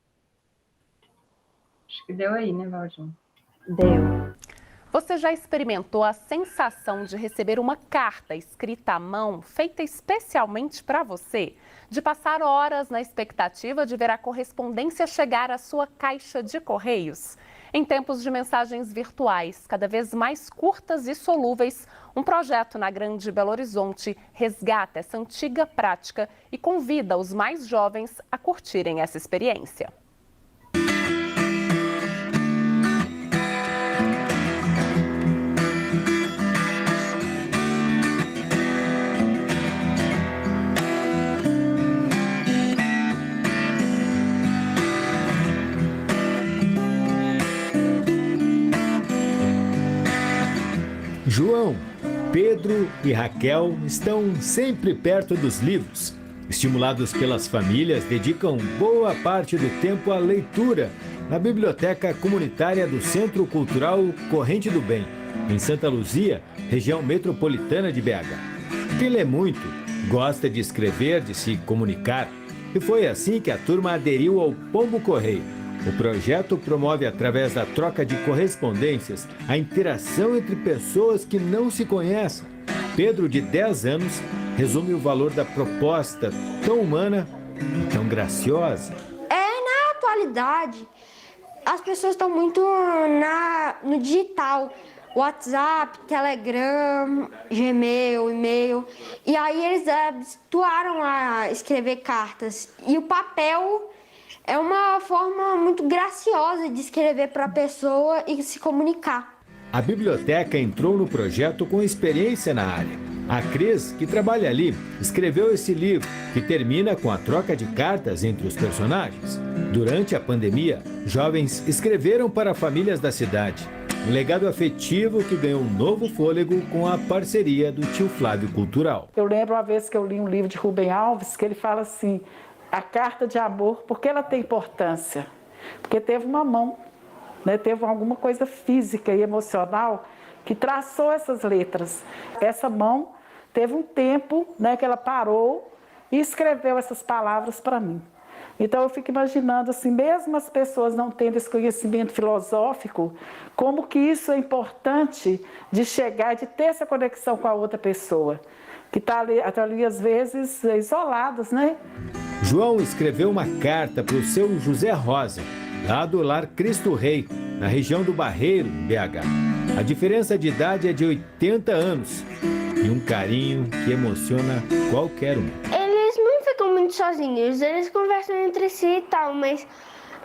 Acho que deu aí, né, Valdinho? Deu. Você já experimentou a sensação de receber uma carta escrita à mão, feita especialmente para você? De passar horas na expectativa de ver a correspondência chegar à sua caixa de correios? Em tempos de mensagens virtuais, cada vez mais curtas e solúveis, um projeto na Grande Belo Horizonte resgata essa antiga prática e convida os mais jovens a curtirem essa experiência. João, Pedro e Raquel estão sempre perto dos livros. Estimulados pelas famílias, dedicam boa parte do tempo à leitura na Biblioteca Comunitária do Centro Cultural Corrente do Bem, em Santa Luzia, região metropolitana de BH. Quem lê muito, gosta de escrever, de se comunicar, e foi assim que a turma aderiu ao Pombo Correio. O projeto promove, através da troca de correspondências, a interação entre pessoas que não se conhecem. Pedro, de 10 anos, resume o valor da proposta tão humana e tão graciosa. Na atualidade, as pessoas estão muito no digital. WhatsApp, Telegram, Gmail, e-mail. E aí eles habituaram a escrever cartas. E o papel é uma forma muito graciosa de escrever para a pessoa e se comunicar. A biblioteca entrou no projeto com experiência na área. A Cris, que trabalha ali, escreveu esse livro, que termina com a troca de cartas entre os personagens. Durante a pandemia, jovens escreveram para famílias da cidade. Um legado afetivo que ganhou um novo fôlego com a parceria do Tio Flávio Cultural. Eu lembro uma vez que eu li um livro de Rubem Alves, que ele fala assim: a carta de amor, por que ela tem importância? Porque teve uma mão, né? Teve alguma coisa física e emocional que traçou essas letras. Essa mão teve um tempo, né, que ela parou e escreveu essas palavras para mim. Então eu fico imaginando assim, mesmo as pessoas não tendo esse conhecimento filosófico, como que isso é importante de chegar, de ter essa conexão com a outra pessoa, que está ali às vezes isolados, né? João escreveu uma carta para o seu José Rosa, lá do Lar Cristo Rei, na região do Barreiro, em BH. A diferença de idade é de 80 anos e um carinho que emociona qualquer um. Eles não ficam muito sozinhos, eles conversam entre si e tal, mas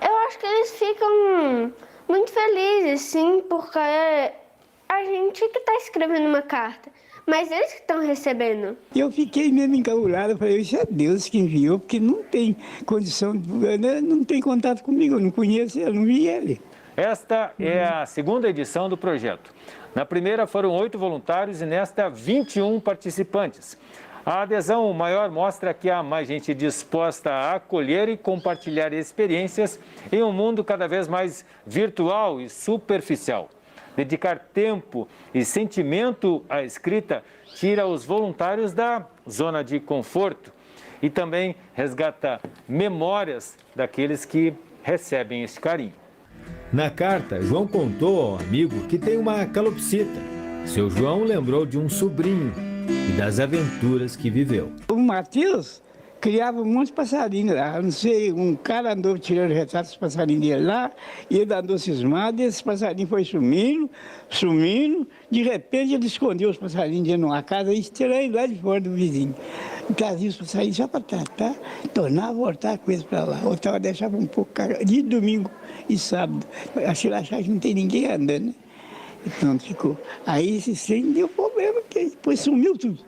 eu acho que eles ficam muito felizes, sim, porque a gente que está escrevendo uma carta, mas eles que estão recebendo. Eu fiquei mesmo encabulado, falei, isso é Deus que enviou, porque não tem condição, não tem contato comigo, eu não conheço ele, não vi ele. Esta é a segunda edição do projeto. Na primeira foram 8 voluntários e nesta 21 participantes. A adesão maior mostra que há mais gente disposta a acolher e compartilhar experiências em um mundo cada vez mais virtual e superficial. Dedicar tempo e sentimento à escrita tira os voluntários da zona de conforto e também resgata memórias daqueles que recebem este carinho. Na carta, João contou ao amigo que tem uma calopsita. Seu João lembrou de um sobrinho e das aventuras que viveu. O Matheus criava um monte de passarinhos lá. Não sei, um cara andou tirando retrato dos passarinhos dele lá, e ele andou cismado, e esse passarinho foi sumindo. De repente ele escondeu os passarinhos dentro de uma casa e tirou ele lá de fora do vizinho. Trazia os passarinhos só para tratar, tornar, voltar com eles para lá. Outra hora deixava um pouco de domingo e sábado. Achava que não tem ninguém andando, né? E pronto, ficou. Aí esse trem deu problema, porque depois sumiu tudo.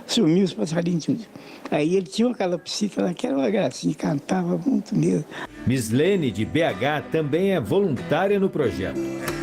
Sumiu os passarinhos tudo. Aí ele tinha uma calopsita lá, que era uma gracinha, cantava muito mesmo. Mislene, de BH, também é voluntária no projeto.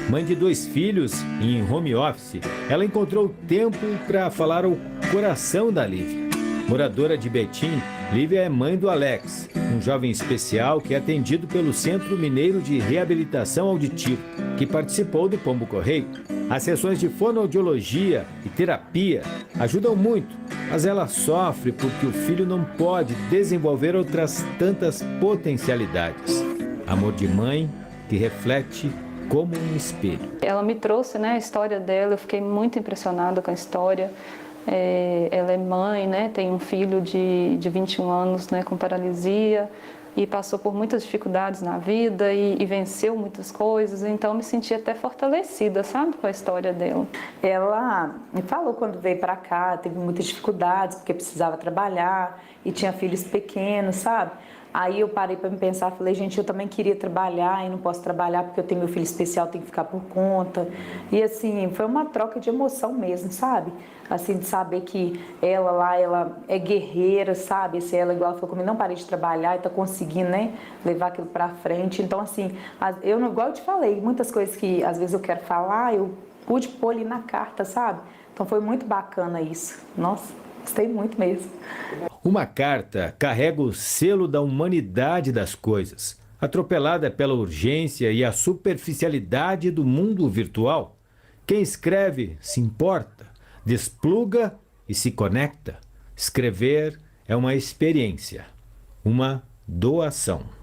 Mãe de 2 filhos e em home office, ela encontrou tempo para falar ao coração da Lívia. Moradora de Betim, Lívia é mãe do Alex, um jovem especial que é atendido pelo Centro Mineiro de Reabilitação Auditiva, que participou do Pombo Correio. As sessões de fonoaudiologia e terapia ajudam muito, mas ela sofre porque o filho não pode desenvolver outras tantas potencialidades. Amor de mãe que reflete como um espelho. Ela me trouxe, né, a história dela, eu fiquei muito impressionada com a história. Ela é mãe, né, tem um filho de 21 anos, né, com paralisia, e passou por muitas dificuldades na vida e venceu muitas coisas, então me senti até fortalecida, sabe, com a história dela. Ela me falou quando veio para cá, teve muitas dificuldades, porque precisava trabalhar e tinha filhos pequenos, sabe? Aí eu parei para me pensar, falei, gente, eu também queria trabalhar e não posso trabalhar porque eu tenho meu filho especial, tenho que ficar por conta. E assim, foi uma troca de emoção mesmo, sabe? Assim, de saber que ela lá, ela é guerreira, sabe? Se ela, igual ela falou comigo, não parei de trabalhar e tá conseguindo, né, levar aquilo para frente. Então, assim, eu, igual eu te falei, muitas coisas que às vezes eu quero falar, eu pude pôr ali na carta, sabe? Então foi muito bacana isso. Nossa, gostei muito mesmo. Uma carta carrega o selo da humanidade das coisas, atropelada pela urgência e a superficialidade do mundo virtual. Quem escreve se importa, despluga e se conecta. Escrever é uma experiência, uma doação.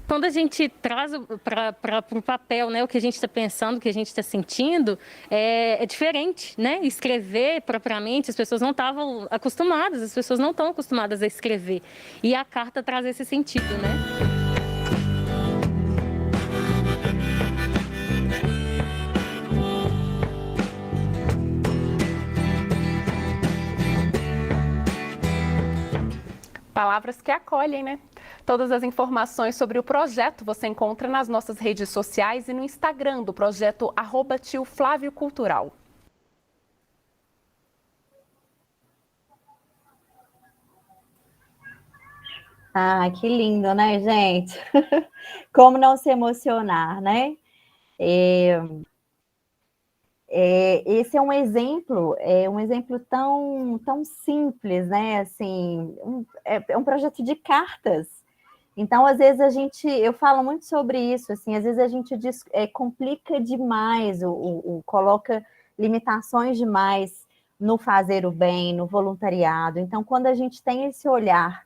Quando a gente traz para o papel, né, o que a gente está pensando, o que a gente está sentindo, é diferente, né? Escrever propriamente, as pessoas não estavam acostumadas, as pessoas não estão acostumadas a escrever. E a carta traz esse sentido, né? Palavras que acolhem, né? Todas as informações sobre o projeto você encontra nas nossas redes sociais e no Instagram do projeto @tiofláviocultural. Ah, que lindo, né, gente? Como não se emocionar, né? Esse é um exemplo tão simples, né? Assim, é um projeto de cartas. Então, às vezes eu falo muito sobre isso, assim, às vezes a gente complica demais, coloca limitações demais, no fazer o bem, no voluntariado. Então, quando a gente tem esse olhar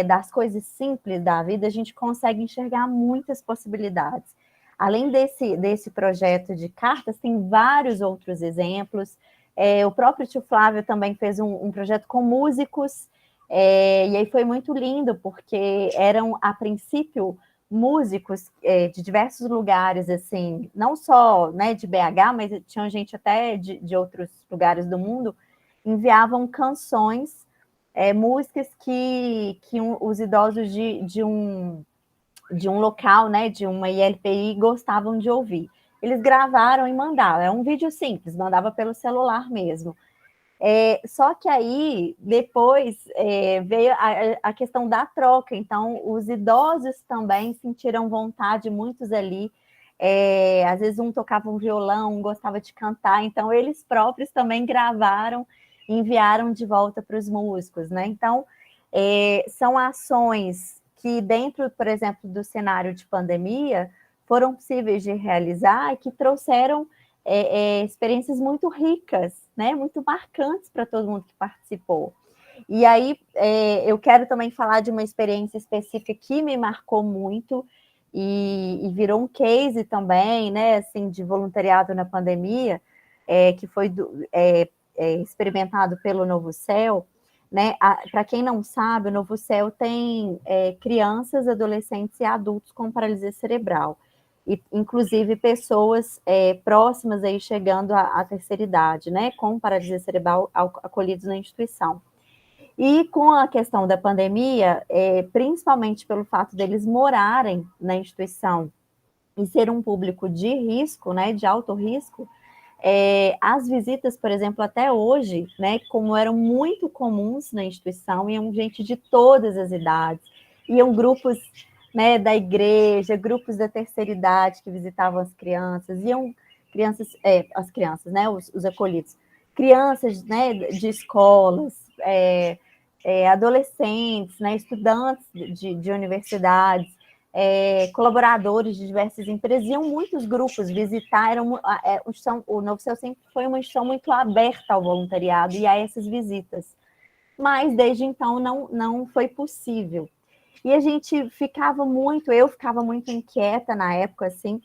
das coisas simples da vida, a gente consegue enxergar muitas possibilidades. Além desse projeto de cartas, tem vários outros exemplos. O próprio tio Flávio também fez um projeto com músicos, e aí foi muito lindo, porque eram, a princípio, músicos de diversos lugares, assim, não só, né, de BH, mas tinha gente até de outros lugares do mundo, enviavam canções, músicas que os idosos de um local, né, de uma ILPI, gostavam de ouvir. Eles gravaram e mandavam, é um vídeo simples, mandava pelo celular mesmo. Só que aí, depois, veio a questão da troca, então os idosos também sentiram vontade, muitos ali, às vezes um tocava um violão, um gostava de cantar, então eles próprios também gravaram e enviaram de volta para os músicos, né? Então, são ações que dentro, por exemplo, do cenário de pandemia, foram possíveis de realizar e que trouxeram experiências muito ricas, né, muito marcantes para todo mundo que participou. E aí, eu quero também falar de uma experiência específica que me marcou muito e virou um case também, né, assim, de voluntariado na pandemia, que foi experimentado pelo Novo Céu, né? Para quem não sabe, o Novo Céu tem crianças, adolescentes e adultos com paralisia cerebral, e inclusive pessoas próximas aí chegando à terceira idade, né, com paralisia cerebral acolhidos na instituição. E com a questão da pandemia, principalmente pelo fato deles morarem na instituição e ser um público de risco, né, de alto risco, as visitas, por exemplo, até hoje, né, como eram muito comuns na instituição, iam gente de todas as idades, iam grupos, né, da igreja, grupos da terceira idade que visitavam as crianças, iam as crianças, né, os acolhidos, crianças, né, de escolas, adolescentes, né, estudantes de universidades, colaboradores de diversas empresas, iam muitos grupos visitar, o Novo Céu sempre foi uma instituição muito aberta ao voluntariado e a essas visitas, mas desde então não foi possível. E a gente eu ficava muito inquieta na época, assim,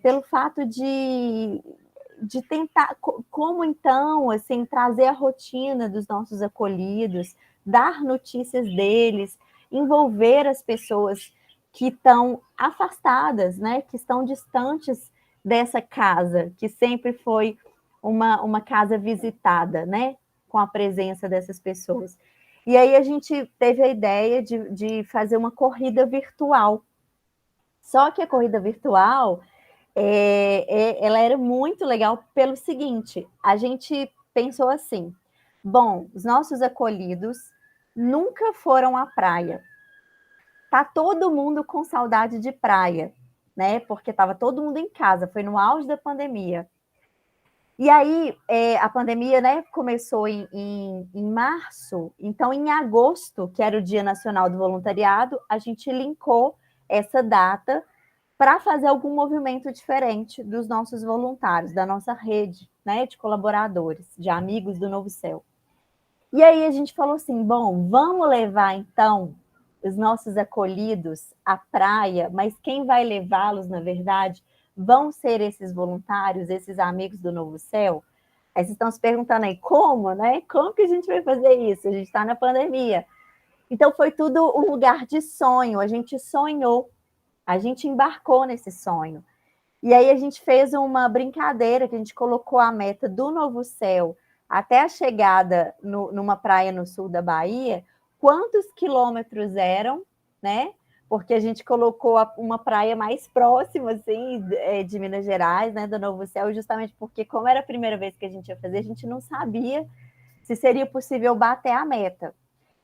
pelo fato de tentar, como então, assim, trazer a rotina dos nossos acolhidos, dar notícias deles, envolver as pessoas que estão afastadas, né, que estão distantes dessa casa, que sempre foi uma casa visitada, né, com a presença dessas pessoas. E aí a gente teve a ideia de fazer uma corrida virtual. Só que a corrida virtual, ela era muito legal pelo seguinte, a gente pensou assim, bom, os nossos acolhidos nunca foram à praia. Tá todo mundo com saudade de praia, né? Porque estava todo mundo em casa, foi no auge da pandemia. E aí, a pandemia, né, começou em março, então em agosto, que era o Dia Nacional do Voluntariado, a gente linkou essa data para fazer algum movimento diferente dos nossos voluntários, da nossa rede, né, de colaboradores, de amigos do Novo Céu. E aí a gente falou assim, bom, vamos levar então os nossos acolhidos à praia, mas quem vai levá-los, na verdade, vão ser esses voluntários, esses amigos do Novo Céu? Aí vocês estão se perguntando aí, como, né? Como que a gente vai fazer isso? A gente está na pandemia. Então, foi tudo um lugar de sonho, a gente sonhou, a gente embarcou nesse sonho. E aí a gente fez uma brincadeira, que a gente colocou a meta do Novo Céu até a chegada numa praia no sul da Bahia, quantos quilômetros eram, né? Porque a gente colocou uma praia mais próxima, assim, de Minas Gerais, né, do Novo Céu, justamente porque, como era a primeira vez que a gente ia fazer, a gente não sabia se seria possível bater a meta.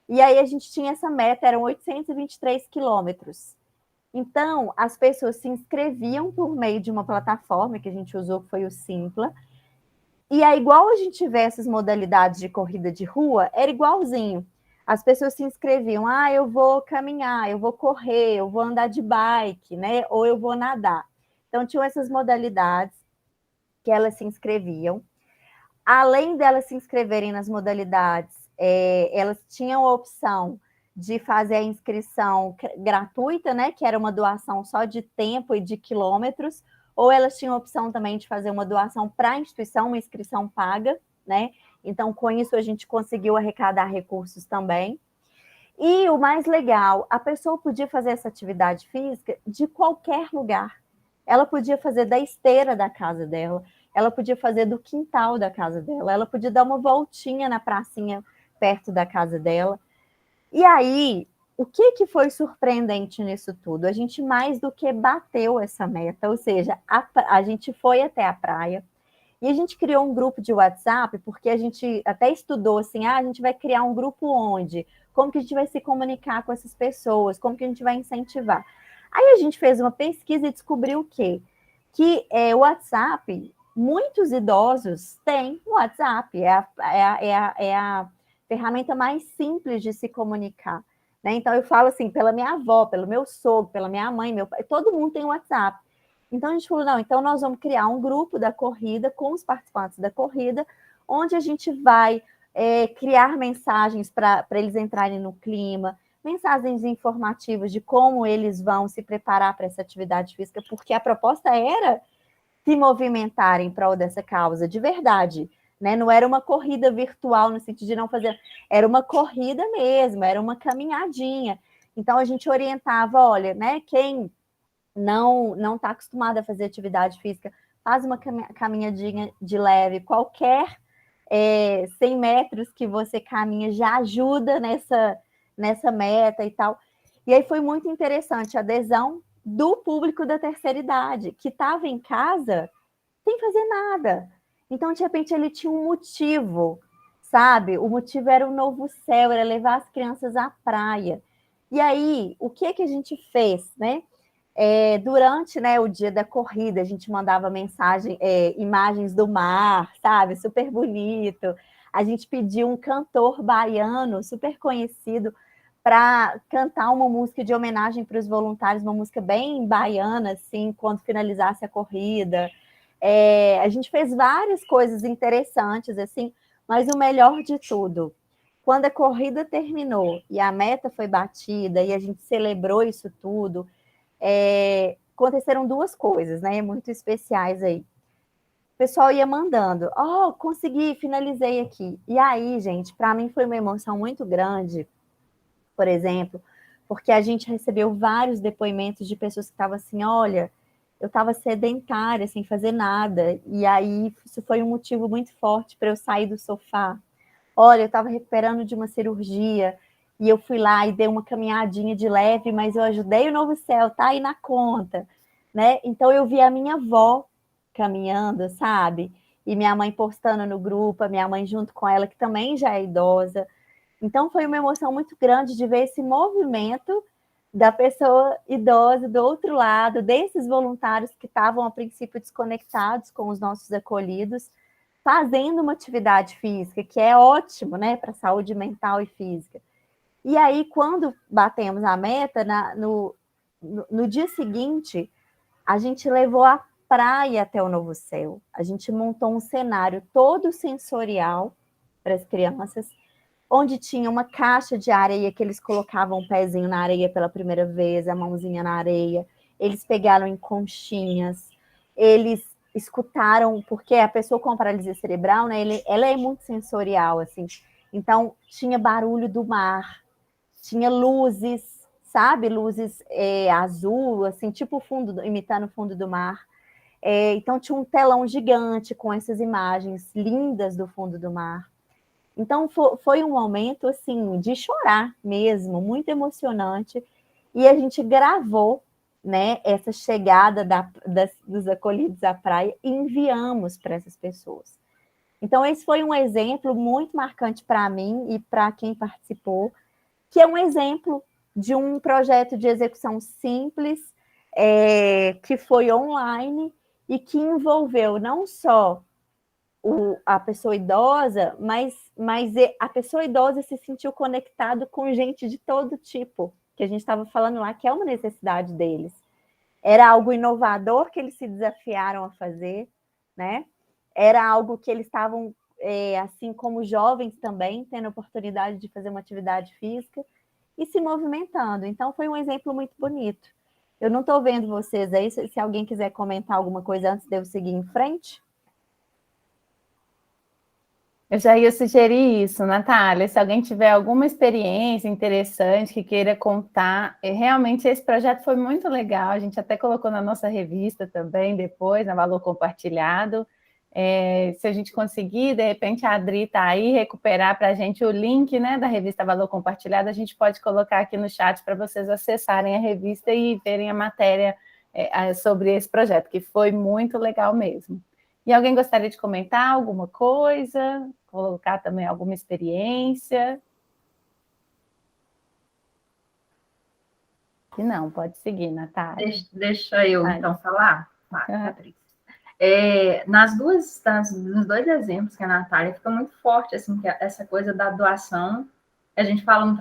E aí a gente tinha essa meta, eram 823 quilômetros. Então, as pessoas se inscreviam por meio de uma plataforma que a gente usou, que foi o Simpla, e aí, igual a gente vê essas modalidades de corrida de rua, era igualzinho. As pessoas se inscreviam, eu vou caminhar, eu vou correr, eu vou andar de bike, né? Ou eu vou nadar. Então, tinham essas modalidades que elas se inscreviam. além delas se inscreverem nas modalidades, elas tinham a opção de fazer a inscrição gratuita, né, que era uma doação só de tempo e de quilômetros, ou elas tinham a opção também de fazer uma doação para a instituição, uma inscrição paga, né? Então, com isso, a gente conseguiu arrecadar recursos também. E o mais legal, a pessoa podia fazer essa atividade física de qualquer lugar. Ela podia fazer da esteira da casa dela, ela podia fazer do quintal da casa dela, ela podia dar uma voltinha na pracinha perto da casa dela. E aí, o que foi surpreendente nisso tudo? A gente mais do que bateu essa meta, ou seja, a gente foi até a praia e a gente criou um grupo de WhatsApp, porque a gente até estudou assim, a gente vai criar um grupo onde? Como que a gente vai se comunicar com essas pessoas? Como que a gente vai incentivar? Aí a gente fez uma pesquisa e descobriu o quê? Que o WhatsApp, muitos idosos têm WhatsApp, é a ferramenta mais simples de se comunicar, né? Então, eu falo assim, pela minha avó, pelo meu sogro, pela minha mãe, meu pai, todo mundo tem WhatsApp. Então, a gente falou, não, então nós vamos criar um grupo da corrida com os participantes da corrida, onde a gente vai criar mensagens para eles entrarem no clima, mensagens informativas de como eles vão se preparar para essa atividade física, porque a proposta era se movimentar em prol dessa causa, de verdade, né? Não era uma corrida virtual no sentido de não fazer, era uma corrida mesmo, era uma caminhadinha. Então a gente orientava, olha, né? Quem não está acostumado a fazer atividade física, faz uma caminhadinha de leve, qualquer 100 metros que você caminha já ajuda nessa meta e tal. E aí foi muito interessante a adesão do público da terceira idade, que estava em casa sem fazer nada. Então, de repente, ele tinha um motivo, sabe? O motivo era o novo céu, era levar as crianças à praia. E aí, o que a gente fez, né? Durante, né, o dia da corrida, a gente mandava imagens do mar, sabe? Super bonito. A gente pediu um cantor baiano super conhecido para cantar uma música de homenagem para os voluntários, uma música bem baiana, assim, quando finalizasse a corrida. A gente fez várias coisas interessantes, assim, mas o melhor de tudo, quando a corrida terminou e a meta foi batida e a gente celebrou isso tudo, aconteceram duas coisas, né, muito especiais aí. O pessoal ia mandando, consegui, finalizei aqui. E aí, gente, para mim foi uma emoção muito grande, por exemplo, porque a gente recebeu vários depoimentos de pessoas que estavam assim, olha, eu estava sedentária, sem fazer nada, e aí isso foi um motivo muito forte para eu sair do sofá. Olha, eu estava recuperando de uma cirurgia, e eu fui lá e dei uma caminhadinha de leve, mas eu ajudei o Novo Céu, tá aí na conta, né? Então eu vi a minha avó caminhando, sabe? E minha mãe postando no grupo, a minha mãe junto com ela, que também já é idosa. Então foi uma emoção muito grande de ver esse movimento da pessoa idosa do outro lado, desses voluntários que estavam, a princípio, desconectados com os nossos acolhidos, fazendo uma atividade física, que é ótimo, né, para a saúde mental e física. E aí, quando batemos a meta, no dia seguinte, a gente levou a praia até o Novo Céu. A gente montou um cenário todo sensorial para as crianças, onde tinha uma caixa de areia que eles colocavam o pezinho na areia pela primeira vez, a mãozinha na areia, eles pegaram em conchinhas, eles escutaram, porque a pessoa com paralisia cerebral, né, ela é muito sensorial, assim, então tinha barulho do mar, tinha luzes, sabe, luzes azul, assim, tipo imitando o fundo do mar, então tinha um telão gigante com essas imagens lindas do fundo do mar. Então, foi um momento, assim, de chorar mesmo, muito emocionante. E a gente gravou, né, essa chegada dos acolhidos à praia e enviamos para essas pessoas. Então, esse foi um exemplo muito marcante para mim e para quem participou, que é um exemplo de um projeto de execução simples, que foi online e que envolveu não só a pessoa idosa, mas a pessoa idosa se sentiu conectado com gente de todo tipo, que a gente estava falando lá, que é uma necessidade deles. Era algo inovador que eles se desafiaram a fazer, né? Era algo que eles estavam assim como jovens também, tendo a oportunidade de fazer uma atividade física e se movimentando. Então, foi um exemplo muito bonito. Eu não estou vendo vocês aí, se alguém quiser comentar alguma coisa antes de eu seguir em frente. Eu já ia sugerir isso, Natália, se alguém tiver alguma experiência interessante que queira contar, realmente esse projeto foi muito legal, a gente até colocou na nossa revista também, depois, na Valor Compartilhado. Se a gente conseguir, de repente a Adri está aí, recuperar para a gente o link, né, da revista Valor Compartilhado, a gente pode colocar aqui no chat para vocês acessarem a revista e verem a matéria sobre esse projeto, que foi muito legal mesmo. E alguém gostaria de comentar alguma coisa? Colocar também alguma experiência? Se não, pode seguir, Natália. Deixa eu, então, falar, Patrícia. Nos dois exemplos que a Natália fica muito forte, assim, que essa coisa da doação. A gente fala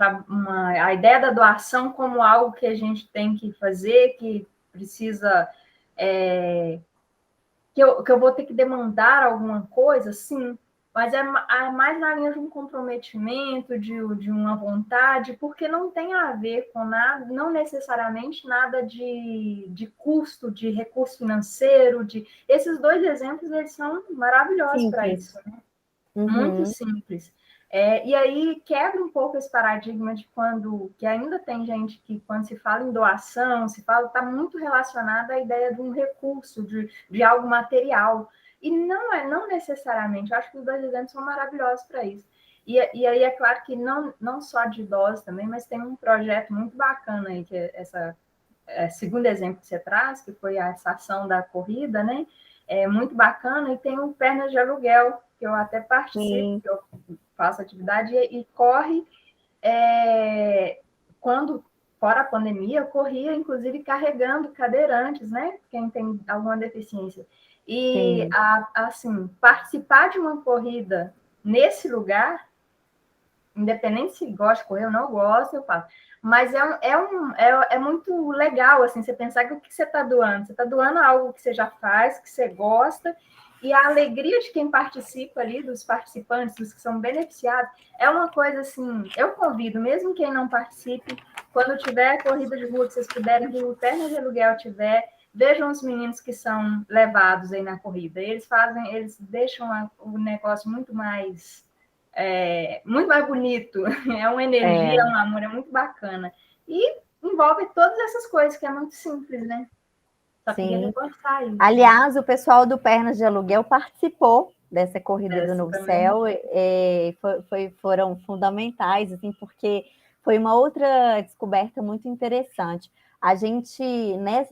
a ideia da doação como algo que a gente tem que fazer, que precisa... Que eu vou ter que demandar alguma coisa, sim, mas é mais na linha de um comprometimento, de uma vontade, porque não tem a ver com nada, não necessariamente nada de custo, de recurso financeiro, esses dois exemplos, eles são maravilhosos para isso, né? Muito simples. E aí quebra um pouco esse paradigma de que ainda tem gente que, quando se fala em doação, está muito relacionada à ideia de um recurso, de algo material. E não necessariamente. Eu acho que os dois exemplos são maravilhosos para isso. E aí é claro que não só de idosos também, mas tem um projeto muito bacana aí, que é segundo exemplo que você traz, que foi essa ação da corrida, né? É muito bacana, e tem um Pernas de Aluguel, que eu até participo, que eu faço atividade e corre. Quando, fora a pandemia, eu corria, inclusive, carregando cadeirantes, né? Quem tem alguma deficiência. E, assim, participar de uma corrida nesse lugar, independente se gosta de correr ou não gosta, eu faço. Mas é muito legal, assim, você pensar que o que você está doando? Você está doando algo que você já faz, que você gosta, e a alegria de quem participa ali, dos participantes, dos que são beneficiados, é uma coisa assim, eu convido, mesmo quem não participe, quando tiver corrida de rua, que vocês puderem, que o Pernas de Aluguel tiver, vejam os meninos que são levados aí na corrida. Eles deixam o negócio muito mais bonito. É uma energia, um amor, é muito bacana. E envolve todas essas coisas, que é muito simples, né? Só queria reforçar isso. Aliás, o pessoal do Pernas de Aluguel participou dessa corrida do Novo Céu, foram fundamentais, assim, porque foi uma outra descoberta muito interessante. A gente,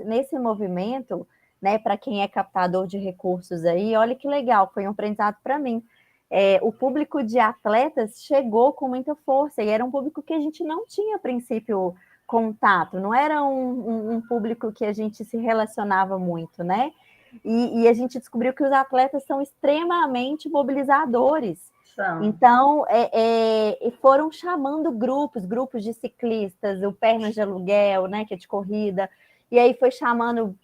nesse movimento, né, para quem é captador de recursos aí, olha que legal, foi um aprendizado para mim. O público de atletas chegou com muita força, e era um público que a gente não tinha, a princípio, contato, não era um público que a gente se relacionava muito, né? E a gente descobriu que os atletas são extremamente mobilizadores. Então, foram chamando grupos de ciclistas, o Pernas de Aluguel, né, que é de corrida, e aí foi chamando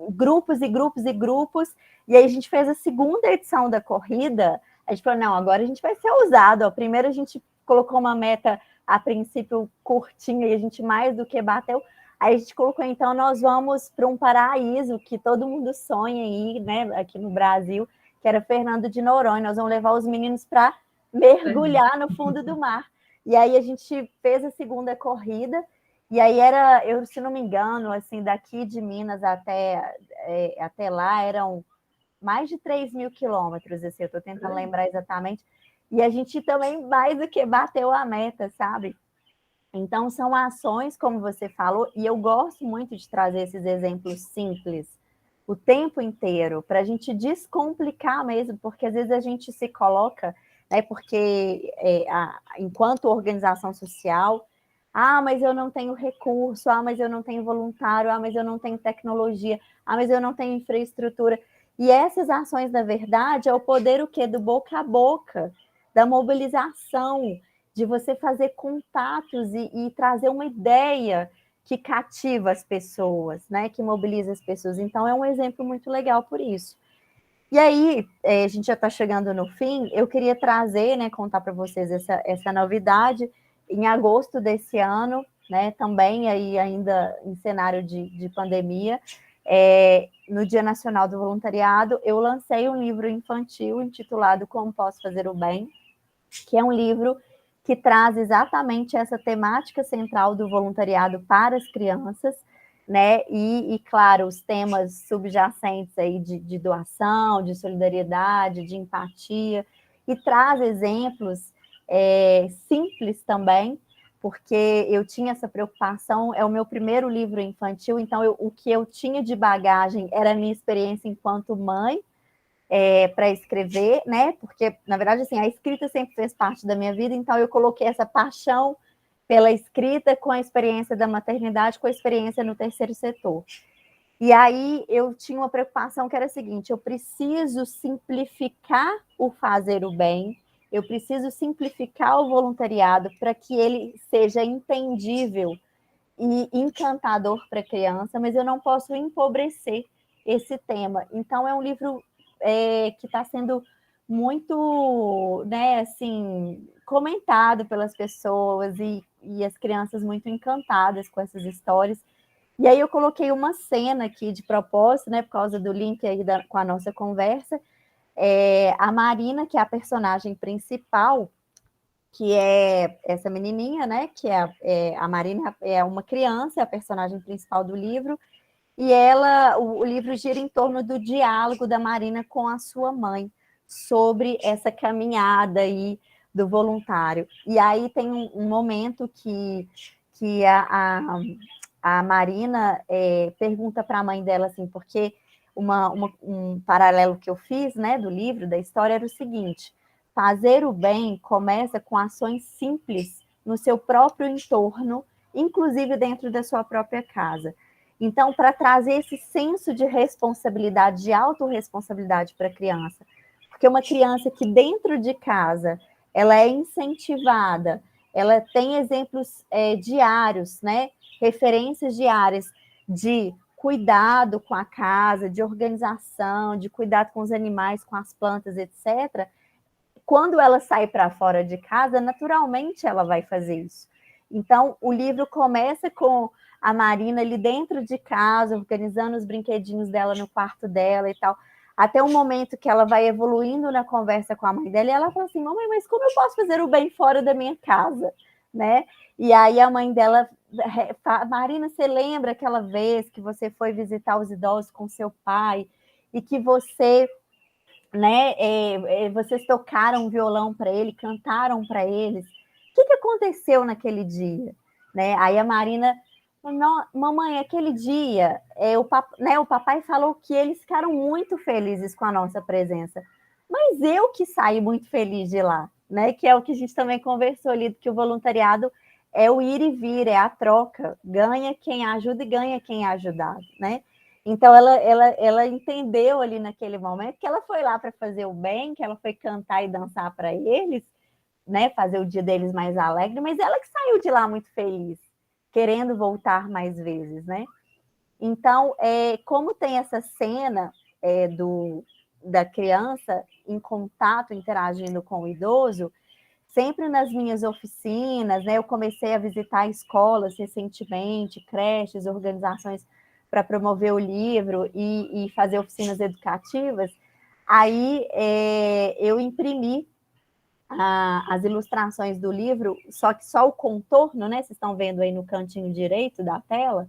grupos e grupos e grupos, e aí a gente fez a segunda edição da corrida. A gente falou, não, agora a gente vai ser ousado. Primeiro a gente colocou uma meta, a princípio, curtinha, e a gente mais do que bateu. Aí a gente colocou, então, nós vamos para um paraíso que todo mundo sonha aí, né, aqui no Brasil, que era Fernando de Noronha. Nós vamos levar os meninos para mergulhar no fundo do mar. E aí a gente fez a segunda corrida, e aí eu, se não me engano, assim, daqui de Minas até lá, eram mais de 3.000 quilômetros, assim, eu estou tentando lembrar exatamente, e a gente também mais do que bateu a meta, sabe? Então, são ações, como você falou, e eu gosto muito de trazer esses exemplos simples o tempo inteiro, para a gente descomplicar mesmo, porque às vezes a gente se coloca, né, porque enquanto organização social, mas eu não tenho recurso, mas eu não tenho voluntário, mas eu não tenho tecnologia, mas eu não tenho infraestrutura. E essas ações, na verdade, é o poder do boca a boca, da mobilização, de você fazer contatos e trazer uma ideia que cativa as pessoas, né? Que mobiliza as pessoas. Então, é um exemplo muito legal por isso. E aí, a gente já está chegando no fim, eu queria trazer, né, contar para vocês essa novidade. Em agosto desse ano, né, também aí ainda em cenário de pandemia, no Dia Nacional do Voluntariado, eu lancei um livro infantil intitulado Como Posso Fazer o Bem, que é um livro que traz exatamente essa temática central do voluntariado para as crianças, né? E claro, os temas subjacentes aí de doação, de solidariedade, de empatia, e traz exemplos simples também, porque eu tinha essa preocupação, é o meu primeiro livro infantil, então o que eu tinha de bagagem era a minha experiência enquanto mãe, para escrever, né? Porque, na verdade, assim, a escrita sempre fez parte da minha vida, então eu coloquei essa paixão pela escrita com a experiência da maternidade, com a experiência no terceiro setor. E aí eu tinha uma preocupação que era a seguinte: eu preciso simplificar o fazer o bem, eu preciso simplificar o voluntariado para que ele seja entendível e encantador para a criança, mas eu não posso empobrecer esse tema. Então, é um livro que está sendo muito, né, assim, comentado pelas pessoas e as crianças muito encantadas com essas histórias. E aí eu coloquei uma cena aqui de propósito, né, por causa do link aí com a nossa conversa. A Marina, que é a personagem principal, que é essa menininha, né, que a Marina é uma criança, é a personagem principal do livro, e o livro gira em torno do diálogo da Marina com a sua mãe, sobre essa caminhada aí do voluntário. E aí tem um momento que a Marina pergunta para a mãe dela assim, porque um paralelo que eu fiz, né, do livro, da história, era o seguinte: fazer o bem começa com ações simples no seu próprio entorno, inclusive dentro da sua própria casa. Então, para trazer esse senso de responsabilidade, de autorresponsabilidade para a criança, porque uma criança que dentro de casa ela é incentivada, ela tem exemplos diários, né, referências diárias de cuidado com a casa, de organização, de cuidado com os animais, com as plantas, etc., quando ela sai para fora de casa, naturalmente ela vai fazer isso. Então, o livro começa com a Marina ali dentro de casa, organizando os brinquedinhos dela no quarto dela e tal, até um momento que ela vai evoluindo na conversa com a mãe dela, e ela fala assim: mamãe, mas como eu posso fazer o bem fora da minha casa, né? E aí a mãe dela fala: Marina, você lembra aquela vez que você foi visitar os idosos com seu pai e que você, né, vocês tocaram violão para ele, cantaram para eles? O que aconteceu naquele dia? Né? Aí a Marina: mamãe, aquele dia, o papai falou que eles ficaram muito felizes com a nossa presença, mas eu que saí muito feliz de lá, né? Que é o que a gente também conversou ali, que o voluntariado é o ir e vir, é a troca, ganha quem ajuda e ganha quem é ajudado, né? Então, ela entendeu ali naquele momento que ela foi lá para fazer o bem, que ela foi cantar e dançar para eles, né? Fazer o dia deles mais alegre, mas ela que saiu de lá muito feliz, querendo voltar mais vezes, né? Então, como tem essa cena da criança em contato, interagindo com o idoso, sempre nas minhas oficinas, né? Eu comecei a visitar escolas recentemente, creches, organizações para promover o livro e fazer oficinas educativas. Aí eu imprimi as ilustrações do livro, só que só o contorno, né? Vocês estão vendo aí no cantinho direito da tela,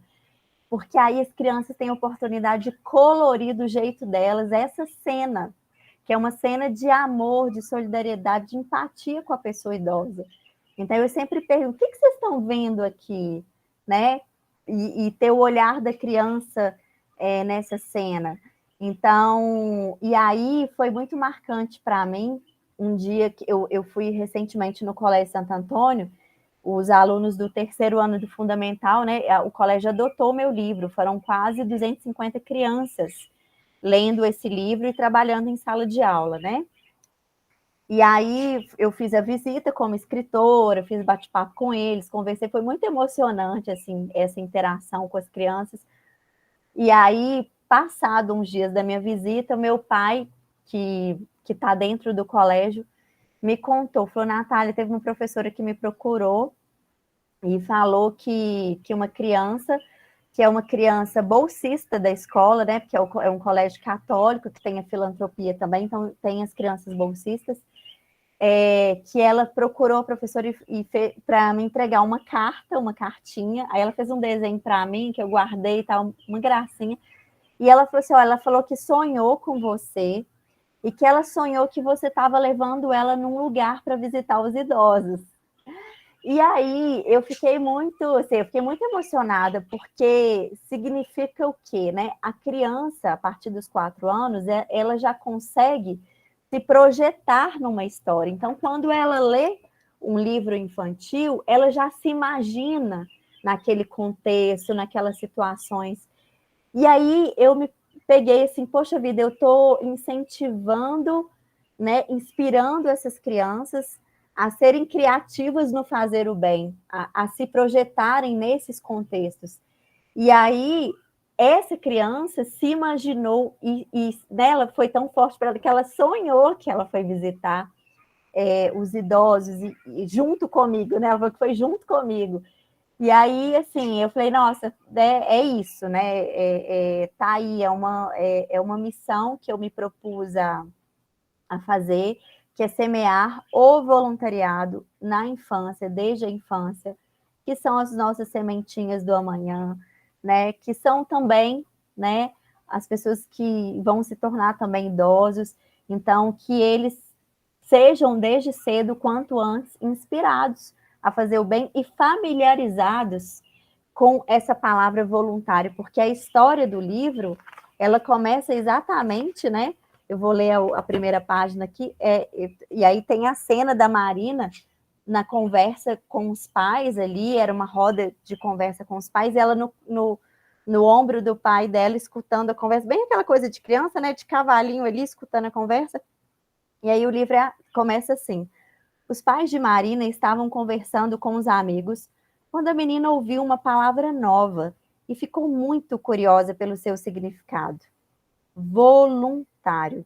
porque aí as crianças têm a oportunidade de colorir do jeito delas essa cena, que é uma cena de amor, de solidariedade, de empatia com a pessoa idosa. Então, eu sempre pergunto: o que vocês estão vendo aqui, né? E ter o olhar da criança nessa cena. Então, e aí foi muito marcante para mim. Um dia que eu fui recentemente no Colégio Santo Antônio, os alunos do terceiro ano do Fundamental, né? O colégio adotou meu livro, foram quase 250 crianças lendo esse livro e trabalhando em sala de aula, né? E aí eu fiz a visita como escritora, fiz bate-papo com eles, conversei, foi muito emocionante, assim, essa interação com as crianças. E aí, passado uns dias da minha visita, meu pai que está dentro do colégio, me contou, falou, Natália, teve uma professora que me procurou e falou que uma criança, que é uma criança bolsista da escola, né, porque é um colégio católico, que tem a filantropia também, então tem as crianças bolsistas, que ela procurou a professora para me entregar uma cartinha, aí ela fez um desenho para mim, que eu guardei e tal, uma gracinha, e ela falou assim, ela falou que sonhou com você, e que ela sonhou que você estava levando ela num lugar para visitar os idosos. E aí eu fiquei muito emocionada, porque significa o quê, né? A criança, a partir dos 4 anos, ela já consegue se projetar numa história. Então, quando ela lê um livro infantil, ela já se imagina naquele contexto, naquelas situações. E aí eu me peguei assim, poxa vida, eu estou incentivando, né, inspirando essas crianças a serem criativas no fazer o bem, a se projetarem nesses contextos. E aí, essa criança se imaginou, e nela foi tão forte para ela que ela sonhou que ela foi visitar os idosos, e junto comigo, né? Ela falou que foi junto comigo. E aí, assim, eu falei, nossa, é isso, né? Tá aí, é uma missão que eu me propus a fazer, que é semear o voluntariado na infância, desde a infância, que são as nossas sementinhas do amanhã, né? Que são também, né, as pessoas que vão se tornar também idosos, então que eles sejam desde cedo, quanto antes, inspirados a fazer o bem e familiarizados com essa palavra voluntário, porque a história do livro, ela começa exatamente, né? Eu vou ler a primeira página aqui, e aí tem a cena da Marina na conversa com os pais ali, era uma roda de conversa com os pais, e ela no ombro do pai dela, escutando a conversa, bem aquela coisa de criança, né? De cavalinho ali, escutando a conversa. E aí o livro começa assim: os pais de Marina estavam conversando com os amigos quando a menina ouviu uma palavra nova e ficou muito curiosa pelo seu significado. Voluntário.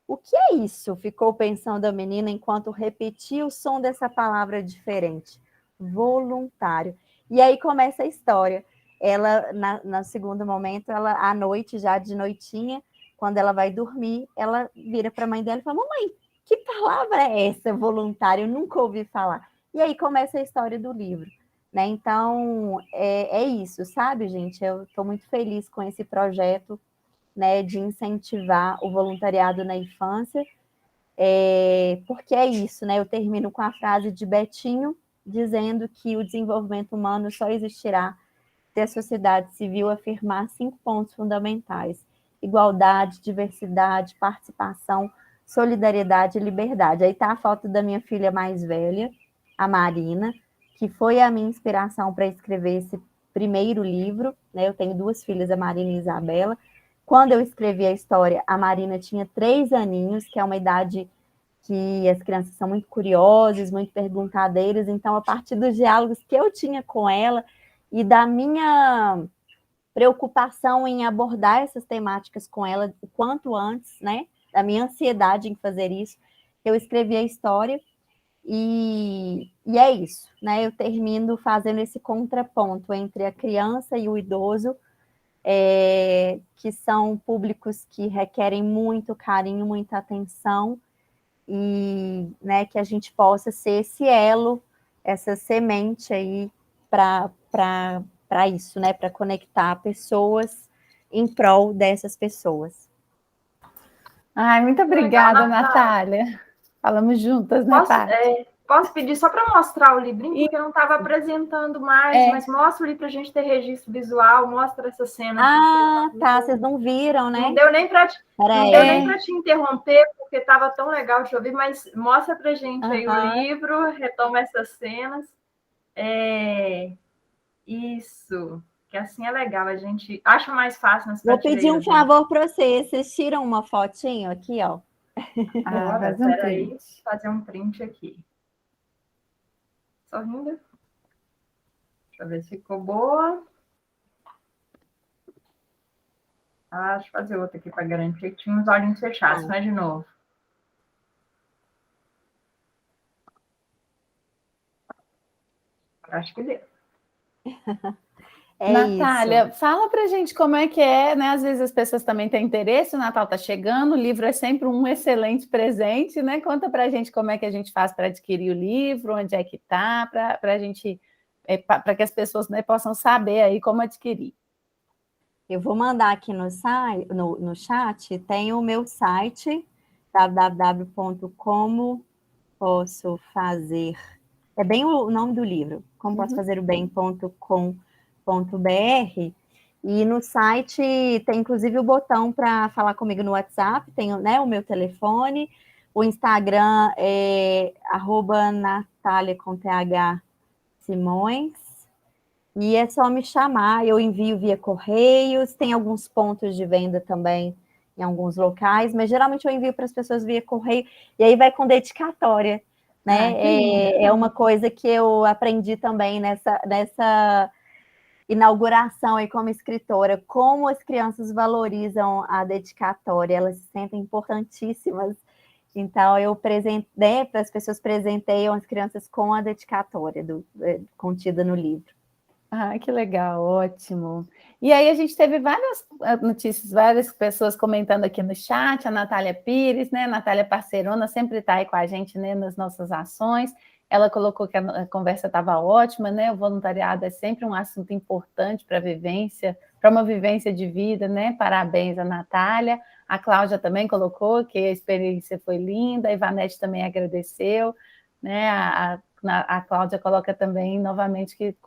O que é isso? Ficou pensando a menina enquanto repetia o som dessa palavra diferente. Voluntário. E aí começa a história. Ela, no segundo momento, à noite, já de noitinha, quando ela vai dormir, ela vira para a mãe dela e fala: mamãe, que palavra é essa, voluntário? Eu nunca ouvi falar. E aí começa a história do livro, né? Então, é isso, sabe, gente? Eu estou muito feliz com esse projeto, né, de incentivar o voluntariado na infância, porque é isso, né? Eu termino com a frase de Betinho, dizendo que o desenvolvimento humano só existirá se a sociedade civil afirmar 5 pontos fundamentais: igualdade, diversidade, participação, solidariedade e liberdade. Aí está a foto da minha filha mais velha, a Marina, que foi a minha inspiração para escrever esse primeiro livro, né? Eu tenho 2 filhas, a Marina e a Isabela. Quando eu escrevi a história, a Marina tinha 3 aninhos, que é uma idade que as crianças são muito curiosas, muito perguntadeiras. Então, a partir dos diálogos que eu tinha com ela e da minha preocupação em abordar essas temáticas com ela o quanto antes, né? Da minha ansiedade em fazer isso, eu escrevi a história e é isso, né? Eu termino fazendo esse contraponto entre a criança e o idoso, que são públicos que requerem muito carinho, muita atenção, e, né, que a gente possa ser esse elo, essa semente aí para isso, né, para conectar pessoas em prol dessas pessoas. Ai, muito obrigada, Natália. Falamos juntas, Natália. Posso pedir só para mostrar o livrinho, porque eu não estava apresentando mais, mas mostra ali para a gente ter registro visual, mostra essa cena. Ah, tá, vocês não viram, né? Não deu nem para te interromper, porque estava tão legal de ouvir, mas mostra para a gente aí o livro, retoma essas cenas. Isso, que assim é legal, a gente acha mais fácil nas prateleiras. Vou pedir um favor para vocês tiram uma fotinho aqui, ó. Bora, peraí, fazer um print aqui. Sorrindo. Deixa eu ver se ficou boa. Ah, deixa eu fazer outra aqui para garantir que tinha os olhinhos fechados, mas de novo. Acho que deu. Natália, fala pra gente como é que é, né? Às vezes as pessoas também têm interesse, o Natal tá chegando, o livro é sempre um excelente presente, né? Conta pra gente como é que a gente faz para adquirir o livro, onde é que tá, para a gente, para que as pessoas, né, possam saber aí como adquirir. Eu vou mandar aqui no chat, tem o meu site, www.comopossofazer. É bem o nome do livro, como posso fazer o bem.com.br. E no site tem inclusive o botão para falar comigo no WhatsApp, tem, né, o meu telefone, o Instagram é @Natalia com TH Simões, e é só me chamar, eu envio via correios, tem alguns pontos de venda também em alguns locais, mas geralmente eu envio para as pessoas via correio, e aí vai com dedicatória, né? É uma coisa que eu aprendi também nessa inauguração aí como escritora, como as crianças valorizam a dedicatória, elas se sentem importantíssimas. Então, eu presentei, para as pessoas presenteiam as crianças com a dedicatória contida no livro. Ah, que legal, ótimo. E aí a gente teve várias notícias, várias pessoas comentando aqui no chat, a Natália Pires, né? A Natália parceirona sempre está aí com a gente, né, nas nossas ações. Ela colocou que a conversa estava ótima, né? O voluntariado é sempre um assunto importante para a vivência, para uma vivência de vida, né? Parabéns a Natália. A Cláudia também colocou que a experiência foi linda, a Ivanete também agradeceu, né? A Cláudia coloca também novamente que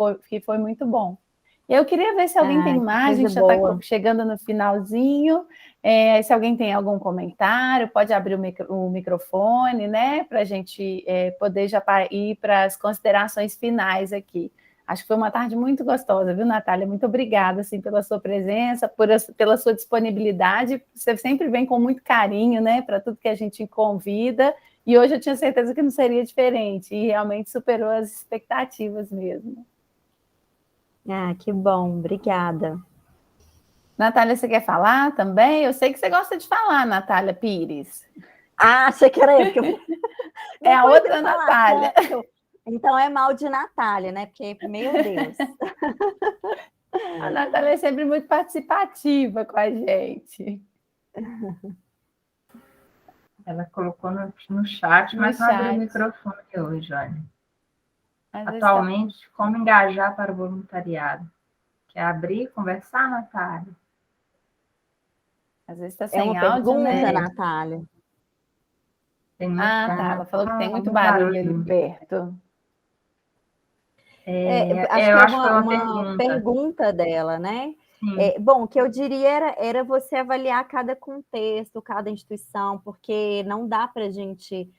foi muito bom. Eu queria ver se alguém tem mais, a gente já está chegando no finalzinho. Se alguém tem algum comentário, pode abrir o microfone, né? Para a gente poder já ir para as considerações finais aqui. Acho que foi uma tarde muito gostosa, viu, Natália? Muito obrigada assim, pela sua presença, pela sua disponibilidade. Você sempre vem com muito carinho, né, para tudo que a gente convida. E hoje eu tinha certeza que não seria diferente, e realmente superou as expectativas mesmo. Ah, que bom, obrigada. Natália, você quer falar também? Eu sei que você gosta de falar, Natália Pires. Ah, achei que era eu. Que é a outra Natália. Então é mal de Natália, né? Porque, meu Deus. A Natália é sempre muito participativa com a gente. Ela colocou no chat, mas não abriu o microfone hoje, olha. Atualmente, como engajar para o voluntariado? Quer abrir, conversar, Natália? Às vezes está sem áudio, pergunta, né? Natália. Tem muito tá. Ela falou que tem muito barulho ali perto. Acho que é uma pergunta dela, né? Bom, o que eu diria era você avaliar cada contexto, cada instituição, porque não dá para a gente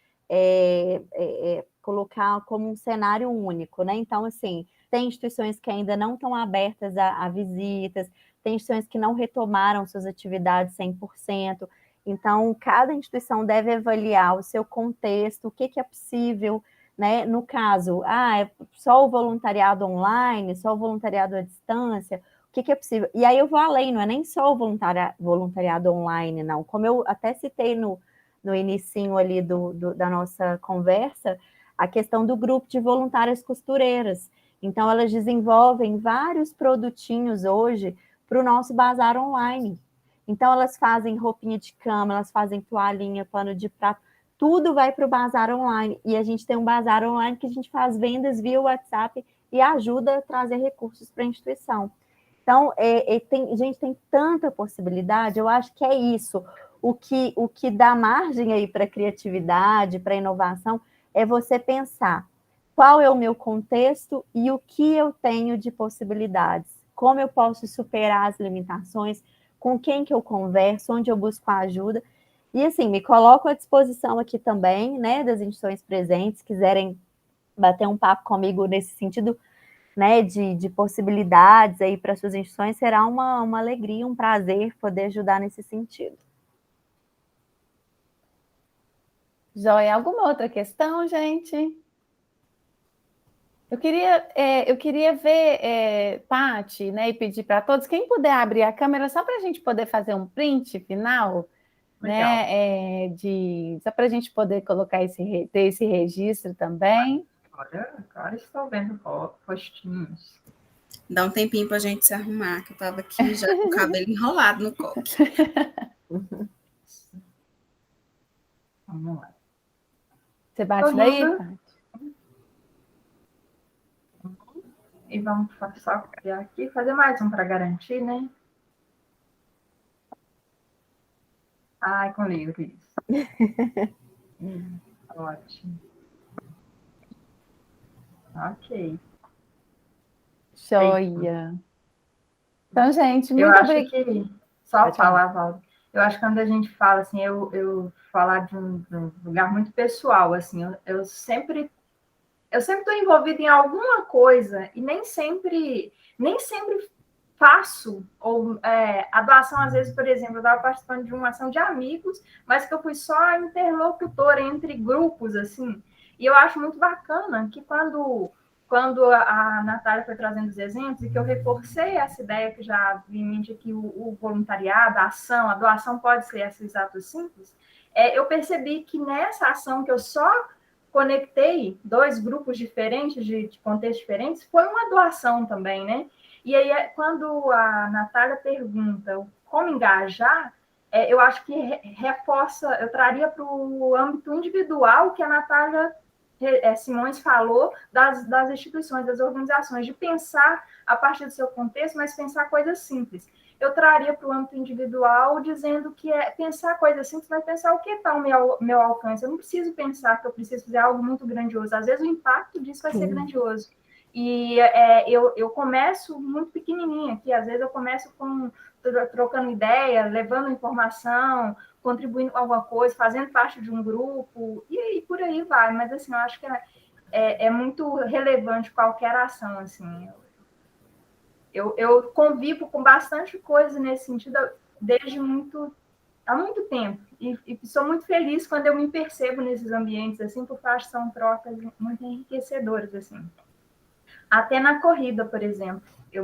colocar como um cenário único, né? Então, assim, tem instituições que ainda não estão abertas a visitas, tem instituições que não retomaram suas atividades 100%. Então, cada instituição deve avaliar o seu contexto, o que é possível, né? No caso, é só o voluntariado online, só o voluntariado à distância, o que é possível? E aí eu vou além, não é nem só o voluntariado online, não. Como eu até citei no inicinho ali da nossa conversa, a questão do grupo de voluntárias costureiras. Então, elas desenvolvem vários produtinhos hoje para o nosso bazar online. Então, elas fazem roupinha de cama, elas fazem toalhinha, pano de prato, tudo vai para o bazar online. E a gente tem um bazar online que a gente faz vendas via WhatsApp e ajuda a trazer recursos para a instituição. Então, gente, tem tanta possibilidade, eu acho que é isso. O que dá margem aí para criatividade, para inovação, é você pensar qual é o meu contexto e o que eu tenho de possibilidades. Como eu posso superar as limitações, com quem que eu converso, onde eu busco a ajuda. E, assim, me coloco à disposição aqui também, né, das instituições presentes, quiserem bater um papo comigo nesse sentido, né, de possibilidades aí para suas instituições, será uma alegria, um prazer poder ajudar nesse sentido. Joia, alguma outra questão, gente? Eu queria ver, Paty, né, e pedir para todos, quem puder abrir a câmera só para a gente poder fazer um print final, né, só para a gente poder colocar ter esse registro também. Agora estou vendo postinhos. Dá um tempinho para a gente se arrumar, que eu estava aqui já com o cabelo enrolado no coque. Vamos lá. Você bate daí, Paty? E vamos só criar aqui, fazer mais um para garantir, né? Ai, com livros. Ótimo. Ok. Joia. Então, gente, muito obrigada. Eu acho que, só falar, Valdo, eu acho que quando a gente fala, assim, eu falar de um lugar muito pessoal, assim, eu sempre estou envolvida em alguma coisa e nem sempre faço, ou a doação, às vezes, por exemplo, eu estava participando de uma ação de amigos, mas que eu fui só interlocutora entre grupos, assim, e eu acho muito bacana que quando a Natália foi trazendo os exemplos e que eu reforcei essa ideia que já vi em mente aqui, o voluntariado, a ação, a doação pode ser esses atos simples, eu percebi que nessa ação que eu só conectei 2 grupos diferentes, de contextos diferentes, foi uma doação também, né? E aí, quando a Natália pergunta como engajar, eu acho que reforça, eu traria para o âmbito individual que a Natália Simões falou das instituições, das organizações, de pensar a partir do seu contexto, mas pensar coisas simples. Eu traria para o âmbito individual dizendo que pensar coisas simples, mas pensar o que está ao meu alcance. Eu não preciso pensar que eu preciso fazer algo muito grandioso. Às vezes o impacto disso vai ser grandioso. E eu começo muito pequenininha aqui. Às vezes eu começo trocando ideia, levando informação, contribuindo com alguma coisa, fazendo parte de um grupo, e por aí vai. Mas, assim, eu acho que é muito relevante qualquer ação, assim. Eu convivo com bastante coisa nesse sentido há muito tempo. E sou muito feliz quando eu me percebo nesses ambientes, assim, porque eu acho que são trocas muito enriquecedoras, assim. Até na corrida, por exemplo. Eu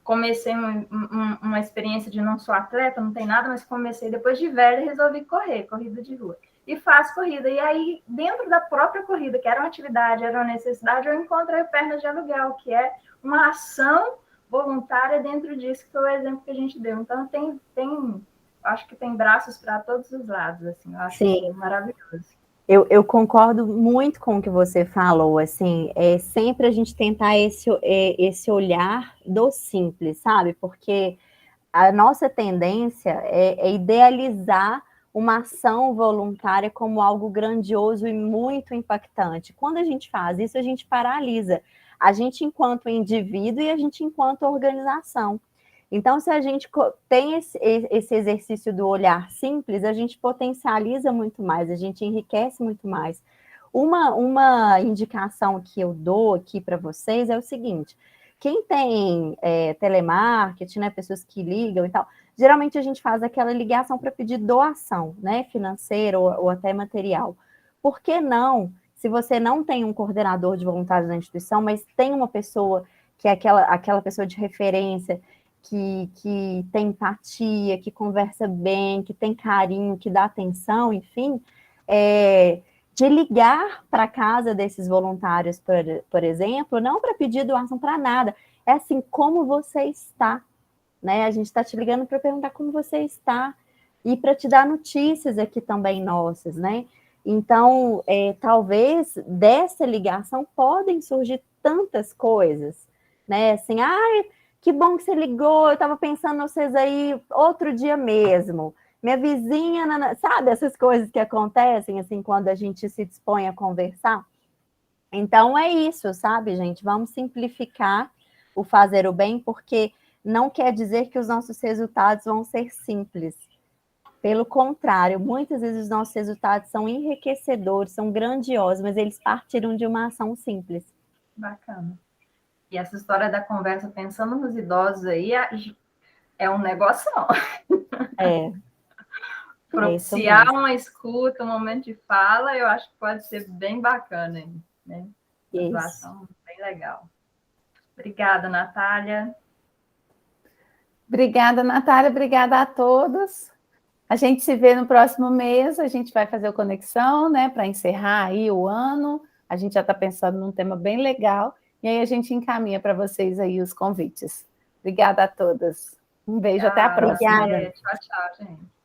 comecei uma experiência de não sou atleta, não tem nada, mas comecei depois de velha e resolvi corrida de rua. E faço corrida. E aí, dentro da própria corrida, que era uma atividade, era uma necessidade, eu encontrei Pernas de Aluguel, que é uma ação voluntária dentro disso, que foi o exemplo que a gente deu. Então, acho que tem braços para todos os lados, assim, eu acho maravilhoso. Eu concordo muito com o que você falou, assim, sempre a gente tentar esse olhar do simples, sabe? Porque a nossa tendência é idealizar uma ação voluntária como algo grandioso e muito impactante. Quando a gente faz isso, a gente paralisa. A gente enquanto indivíduo e a gente enquanto organização. Então, se a gente tem esse exercício do olhar simples, a gente potencializa muito mais, a gente enriquece muito mais. Uma indicação que eu dou aqui para vocês é o seguinte: quem tem telemarketing, né, pessoas que ligam e tal, geralmente a gente faz aquela ligação para pedir doação, né, financeira ou até material. Por que não, se você não tem um coordenador de voluntários na instituição, mas tem uma pessoa que é aquela pessoa de referência, que tem empatia, que conversa bem, que tem carinho, que dá atenção, enfim, de ligar para a casa desses voluntários, por exemplo, não para pedir doação para nada, é assim, como você está, né? A gente está te ligando para perguntar como você está e para te dar notícias aqui também nossas, né? Então, talvez dessa ligação podem surgir tantas coisas, né? Assim, que bom que você ligou, eu estava pensando em vocês aí outro dia mesmo. Minha vizinha, sabe essas coisas que acontecem, assim, quando a gente se dispõe a conversar? Então, é isso, sabe, gente? Vamos simplificar o fazer o bem, porque não quer dizer que os nossos resultados vão ser simples. Pelo contrário, muitas vezes os nossos resultados são enriquecedores, são grandiosos, mas eles partiram de uma ação simples. Bacana. E essa história da conversa, pensando nos idosos aí, é um negócio. Propiciar uma escuta, um momento de fala, eu acho que pode ser bem bacana, né? Situação bem legal. Obrigada, Natália. Obrigada, Natália. Obrigada a todos. A gente se vê no próximo mês. A gente vai fazer o Conexão, né, para encerrar aí o ano. A gente já está pensando num tema bem legal. E aí a gente encaminha para vocês aí os convites. Obrigada a todas. Um beijo, até a próxima. Obrigada. Tchau, tchau, gente.